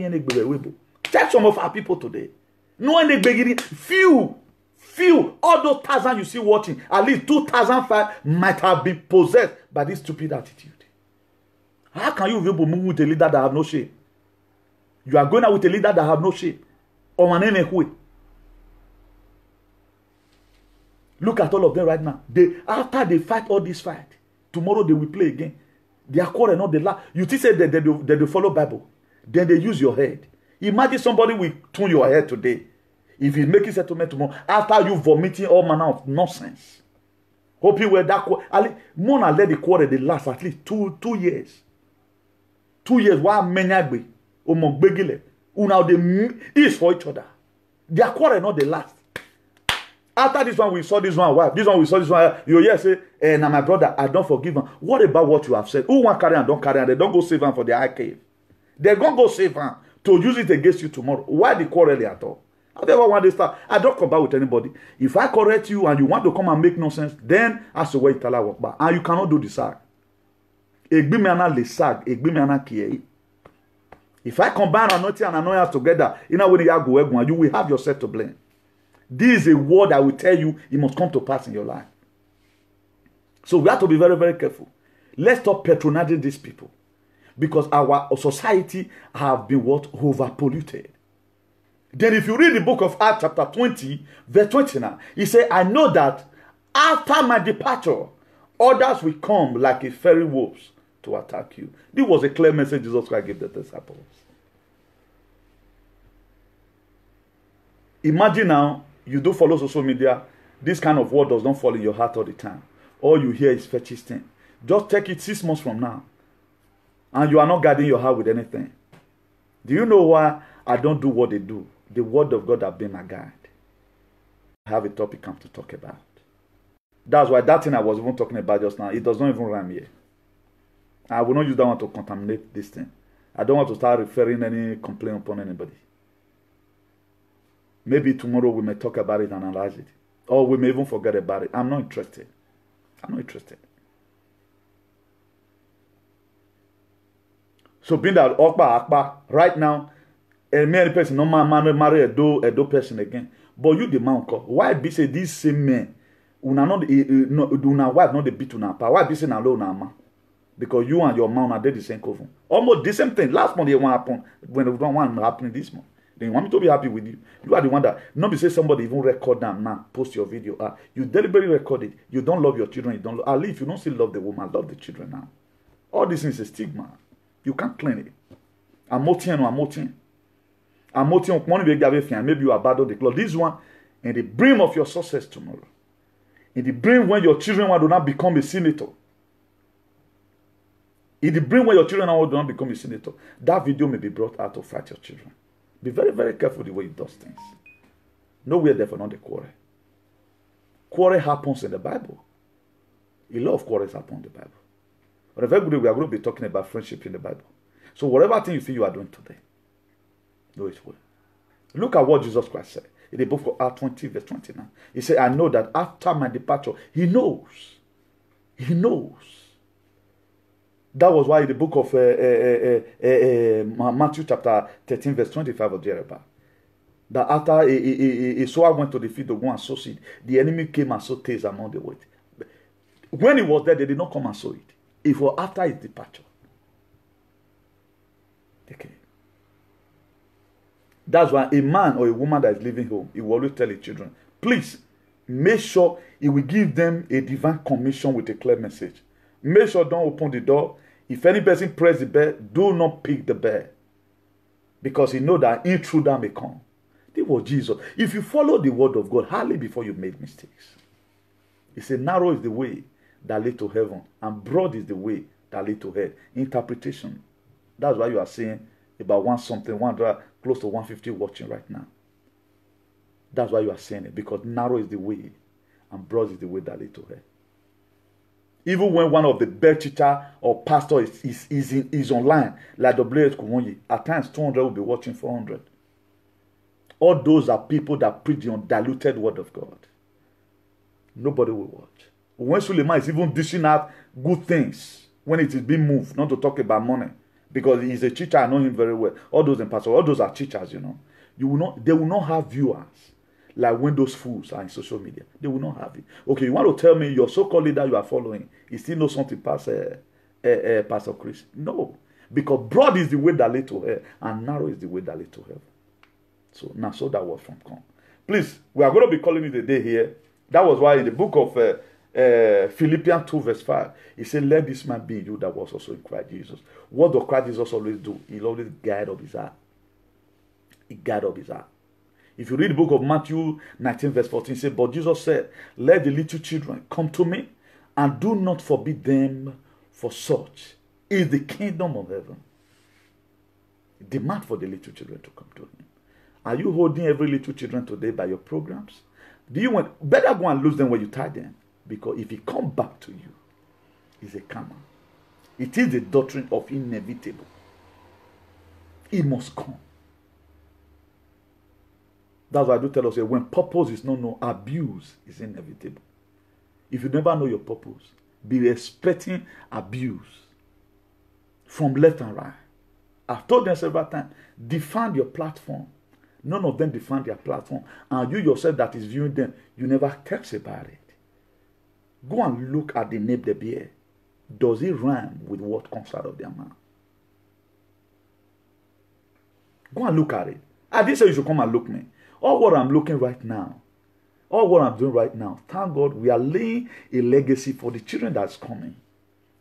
check some of our people today. No one beginning. Few. All those 1,000 you see watching, at least 2,005 might have been possessed by this stupid attitude. How can you be able to move with a leader that have no shame? You are going out with a leader that have no shame. Look at all of them right now. After they fight all this fight, tomorrow they will play again. They are quarrel, not the laugh. You think say that they follow Bible. Then they use your head. Imagine somebody will tune your head today. If he's making settlement tomorrow, after you vomiting all manner of nonsense. Hope you were that quarrel. Mona let the quarrel they last at least 2 years. 2 years. Why many now they is for each other. Their quarrel not the last. After this one, we saw this one wife. This one, we saw this one. You hear say, now my brother, I don't forgive him. What about what you have said? Who want carry and don't carry and they don't go save him for their eye cave. They're going to go save him to use it against you tomorrow. Why the quarrel at all? I never want to start. I don't come back with anybody. If I correct you and you want to come and make nonsense, then as to where Itala work back. And you cannot do the sag. Le sag. If I combine anointing and annoyance together, you know when you go, you will have yourself to blame. This is a word I will tell you, it must come to pass in your life. So we have to be very, very careful. Let's stop patronizing these people. Because our society have been what? Over-polluted. Then if you read the book of Acts chapter 20, verse 29, he said, I know that after my departure, others will come like a fiery wolves to attack you. This was a clear message Jesus Christ gave the disciples. Imagine now, you do follow social media, this kind of word does not fall in your heart all the time. All you hear is fetish thing. Just take it 6 months from now, and you are not guarding your heart with anything. Do you know why I don't do what they do? The word of God has been my guide. I have a topic I'm to talk about. That's why that thing I was even talking about just now, it does not even rhyme here. I will not use that one to contaminate this thing. I don't want to start referring any complaint upon anybody. Maybe tomorrow we may talk about it and analyze it. Or we may even forget about it. I'm not interested. I'm not interested. So being that Akba, right now, a many person no man marry a do person again. But you the man call. Why be say this same man? Una not una wife not the beat una pa. Why be say na lo na man? Because you and your man are the same coven. Almost the same thing. Last month it won't happen. When it don't want happening this month. Then you want me to be happy with you. You are the one that not be say somebody even record them now, post your video. You deliberately record it. You don't love your children. You don't love, at least you don't still love the woman, love the children now. All this is a stigma. You can't clean it. I'm motian. Maybe you abandon the cloth. This one, in the brim of your success tomorrow. In the brim when your children do not become a senator. In the brim when your children do not become a senator. That video may be brought out to fight your children. Be very, very careful the way you do things. Nowhere therefore not the quarrel. Quarrel happens in the Bible. A lot of quarrels happen in the Bible. But a very good way we are going to be talking about friendship in the Bible. So whatever thing you feel you are doing today, do it well. Look at what Jesus Christ said in the book of Acts 20, verse 29. He said, I know that after my departure, he knows. He knows. That was why in the book of Matthew chapter 13, verse 25 of Jeremiah, that after a sower went to the field to go and sow seed, the enemy came and sowed tares among the wheat. When he was there, they did not come and sow it. It was after his departure. Okay. That's why a man or a woman that is leaving home, he will always tell his children, please make sure he will give them a divine commission with a clear message. Make sure don't open the door. If any person press the bell, do not pick the bell. Because he know that intruder may come. This was Jesus. If you follow the word of God, hardly before you made mistakes. He said, narrow is the way that lead to heaven, and broad is the way that lead to hell. Interpretation. That's why you are saying about 100 close to 150 watching right now. That's why you are saying it, because narrow is the way and broad is the way that lead to hell. Even when one of the best teacher or pastor is online, like W.S. Kumonyi, at times 200 will be watching 400. All those are people that preach the undiluted word of God. Nobody will watch. When Suleiman is even dishing out good things, when it is being moved, not to talk about money, because he's a teacher, I know him very well. All those in pastor, all those are teachers, you know. They will not have viewers like when those fools are in social media. They will not have it. Okay, you want to tell me your so-called leader you are following, he still knows something past Pastor Chris? No. Because broad is the way that lead to hell, and narrow is the way that lead to heaven. So now, so that was from come. Please, we are going to be calling it a day here. That was why in the book of Philippians 2 verse 5, he said, let this man be you that was also in Christ Jesus. What does Christ Jesus always do? He'll always guide up his heart. He guide up his heart. If you read the book of Matthew 19 verse 14, it says, but Jesus said, let the little children come to me, and do not forbid them, for such is the kingdom of heaven. Demand for the little children to come to him. Are you holding every little children today by your programs? Do you want, better go and lose them when you tie them? Because if he come back to you, it's a karma. It is the doctrine of inevitable. It must come. That's why I do tell us, when purpose is not known, abuse is inevitable. If you never know your purpose, be expecting abuse from left and right. I've told them several times, define your platform. None of them define their platform. And you yourself that is viewing them, you never text about it. Go and look at the name they bear. Does it rhyme with what comes out of their mouth? Go and look at it. I didn't say you should come and look me. All what I'm looking right now, all what I'm doing right now, thank God we are laying a legacy for the children that's coming.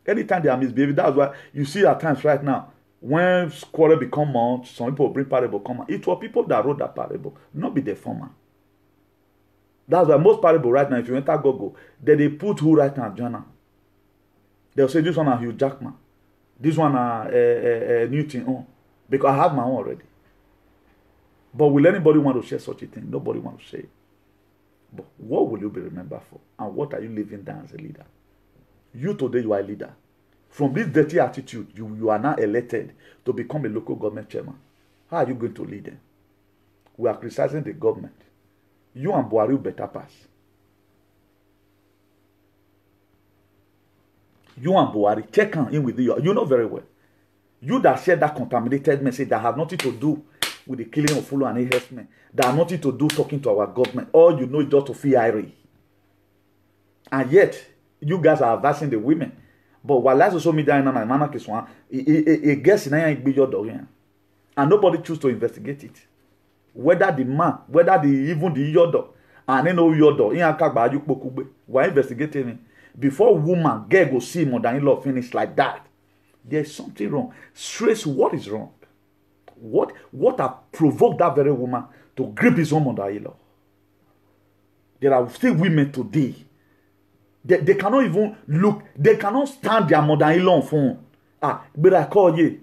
Anytime they are misbehaving, that's why you see at times right now, when quarrel become much, some people bring parable come out. It was people that wrote that parable, not be the former. That's why most parable right now, if you enter Google, they put who right now, Jonah. They'll say this one are Hugh Jackman, this one are Newton. Oh, because I have my own already. But will anybody want to share such a thing? Nobody want to say it. But what will you be remembered for? And what are you living down as a leader? You today, you are a leader. From this dirty attitude, you are now elected to become a local government chairman. How are you going to lead them? We are criticizing the government. You and Buhari better pass. You and Buhari, check in with you. You know very well. You that share that contaminated message that have nothing to do with the killing of Fulu and Ehesmen, that have nothing to do talking to our government. All you know is just to feel irate. And yet, you guys are advancing the women. But while I social media in my mama kiswan, it gets in and nobody choose to investigate it. Whether the man, whether even the yodo, and then no yodo, we're investigating it. Before woman girl go see mother-in-law finish like that, there's something wrong. Stress, what is wrong? What have provoked that very woman to grip his own mother-in-law? There are still women today. They cannot even look. They cannot stand their mother-in-law on phone. But I call ye.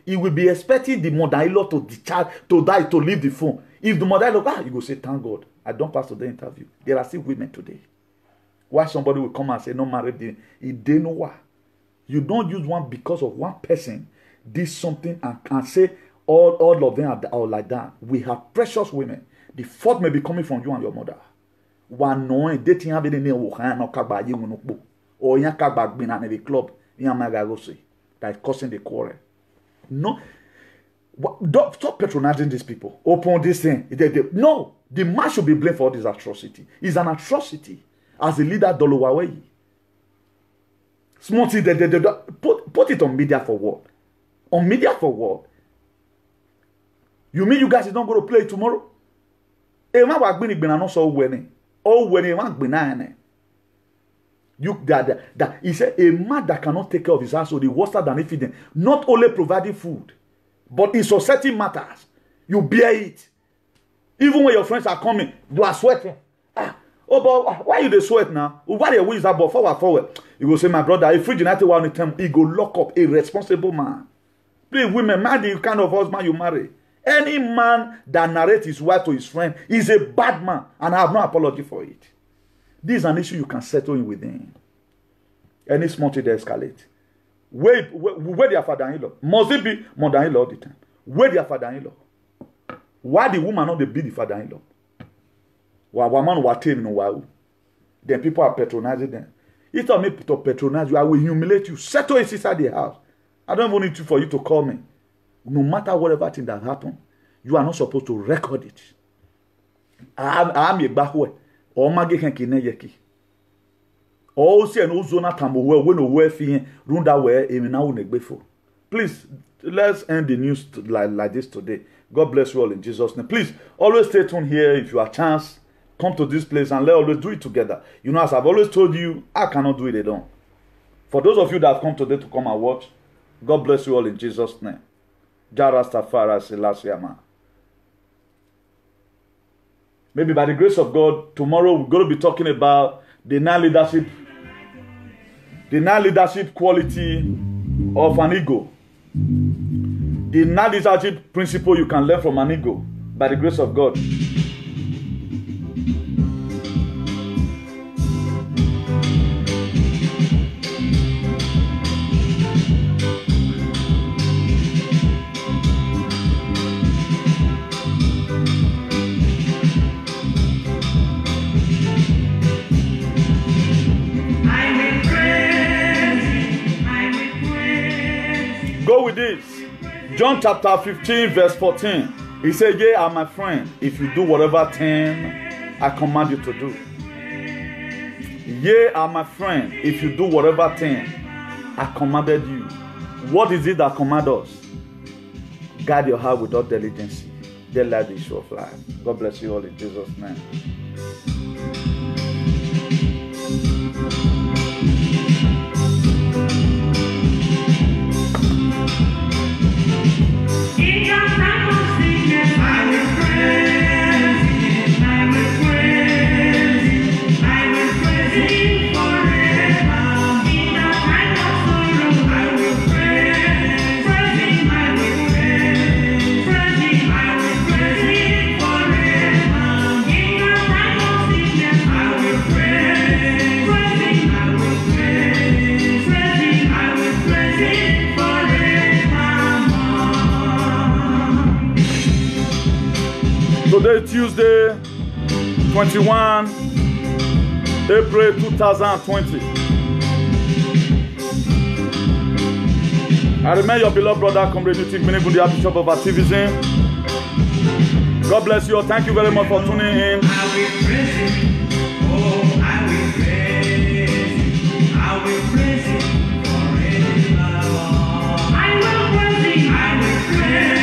He will be expecting the mother-in-law to discharge, to die, to leave the phone. If the mother-in-law, you go say, thank God, I don't pass to the interview. There are still women today. Why somebody will come and say, no married, they know why. You don't use one because of one person did something and say all of them are like that. We have precious women. The fault may be coming from you and your mother. One knowing dating have any name or yan kagba been at the club yan magagose that is causing the quarrel. No, don't stop patronizing these people. Open this thing. No, the man should be blamed for all this atrocity. It's an atrocity. As a leader, Dolowawe. Small thing, put it on media for what? On media for what? You mean you guys is not going to play tomorrow? You he said a man that cannot take care of his household is worse than if he didn't. Not only providing food, but in society matters. You bear it. Even when your friends are coming, you are sweating. Oh, but why you dey sweat now? Why the way is that? But forward. You go say, my brother, if Free United one time, he go lock up a responsible man. Please, women, marry the kind of husband you marry. Any man that narrates his wife to his friend is a bad man, and I have no apology for it. This is an issue you can settle in within. Any small thing they escalate. Where their father-in-law? Must it be mother-in-law all the time? Where their father-in-law? Why the woman not be the father-in-law? Then people are patronizing them. If I make to patronize you, I will humiliate you. Settle it inside the house. I don't even need for you to call me. No matter whatever thing that happened, you are not supposed to record it. I'm a backway. Or magi can kineyeki. Or see an ozona tambo when a wealthy run that way in now before. Please, let's end the news like this today. God bless you all in Jesus' name. Please, always stay tuned here if you have a chance. Come to this place and let's always do it together. You know, as I've always told you, I cannot do it alone. For those of you that have come today to come and watch, God bless you all in Jesus' name. Jarastafara Selassie. Maybe by the grace of God, tomorrow we're going to be talking about the nine leadership quality of an ego. The nine leadership principle you can learn from an ego by the grace of God. John chapter 15, verse 14. He said, "Ye are my friend, if you do whatever thing I command you to do." Ye are my friend, if you do whatever thing I commanded you. What is it that command us? Guard your heart with all diligence. They light the issue of life. God bless you all in Jesus' name. In your time of sickness, I will praise Him. I will praise Him. I will praise Him forever. In your time of sorrow, I will praise Him. I will praise Him. I will praise Him forever. In your time of sickness, I will praise Him. I will praise Him. I will praise Him forevermore. Today, Tuesday, 21 April 2020. I remain your beloved brother, Comrade Newton Minigun, the Bishop of Activism. God bless you all. Thank you very much for tuning in. I will praise Him. Oh, I will praise Him. I will praise Him forevermore. I will praise Him. I will praise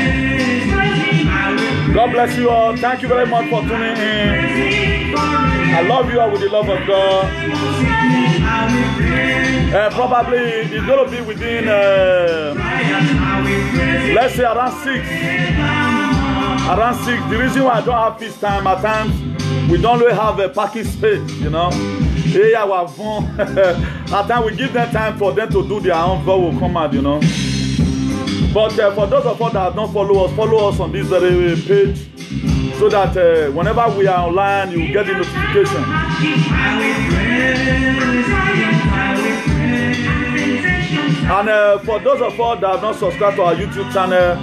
Him. I will God bless you all. Thank you very much for tuning in. praise Him forever. I love you all with the love of God. I will praise Probably it's going to be within, I will praise Him let's say around 6. Around 6. The reason why I don't have this time, at times, we don't really have a parking space, you know. At times, we give them time for them to do their own, God will come out, you know. But for those of us that don't follow us on this very page, so that whenever we are online, you get the notification. I will praise Him. I will praise Him. And for those of us that have not subscribed to our YouTube channel,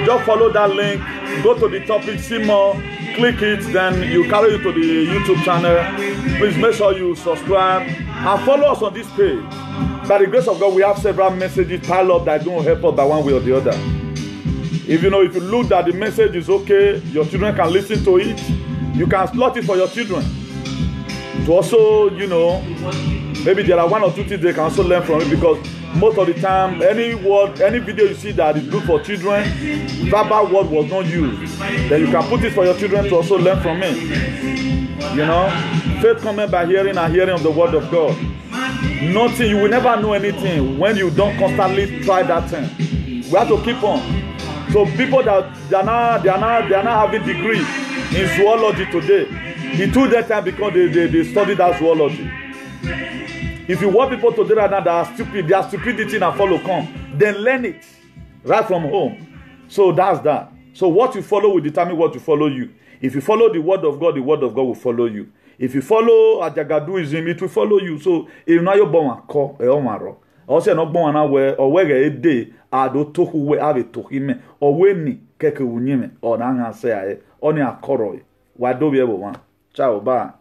just follow that link, go to the topic, see more, click it, then you carry it to the YouTube channel. Please make sure you subscribe and follow us on this page. By the grace of God, we have several messages piled up that don't help us by one way or the other. If you look that the message is okay, your children can listen to it, you can slot it for your children. To also, maybe there are one or two things they can also learn from it, because most of the time, any video you see that is good for children, verbal word was not used. Then you can put it for your children to also learn from it. Faith cometh by hearing, and hearing of the word of God. Nothing, you will never know anything when you don't constantly try that thing. We have to keep on. So people that they are not having degree in zoology today, it took that time because they studied that zoology. If you want people today right now that are stupid, their stupidity and follow come, then learn it right from home. So that's that. So what you follow will determine what will follow you. If you follow the word of God will follow you. If you follow Ajagaduism, it will follow you. So if now you're born call also not born where or where a day I do to who we have it to him or when ni keke unyime or nanga say on your corroy. Why do we ever want? Ciao, bye.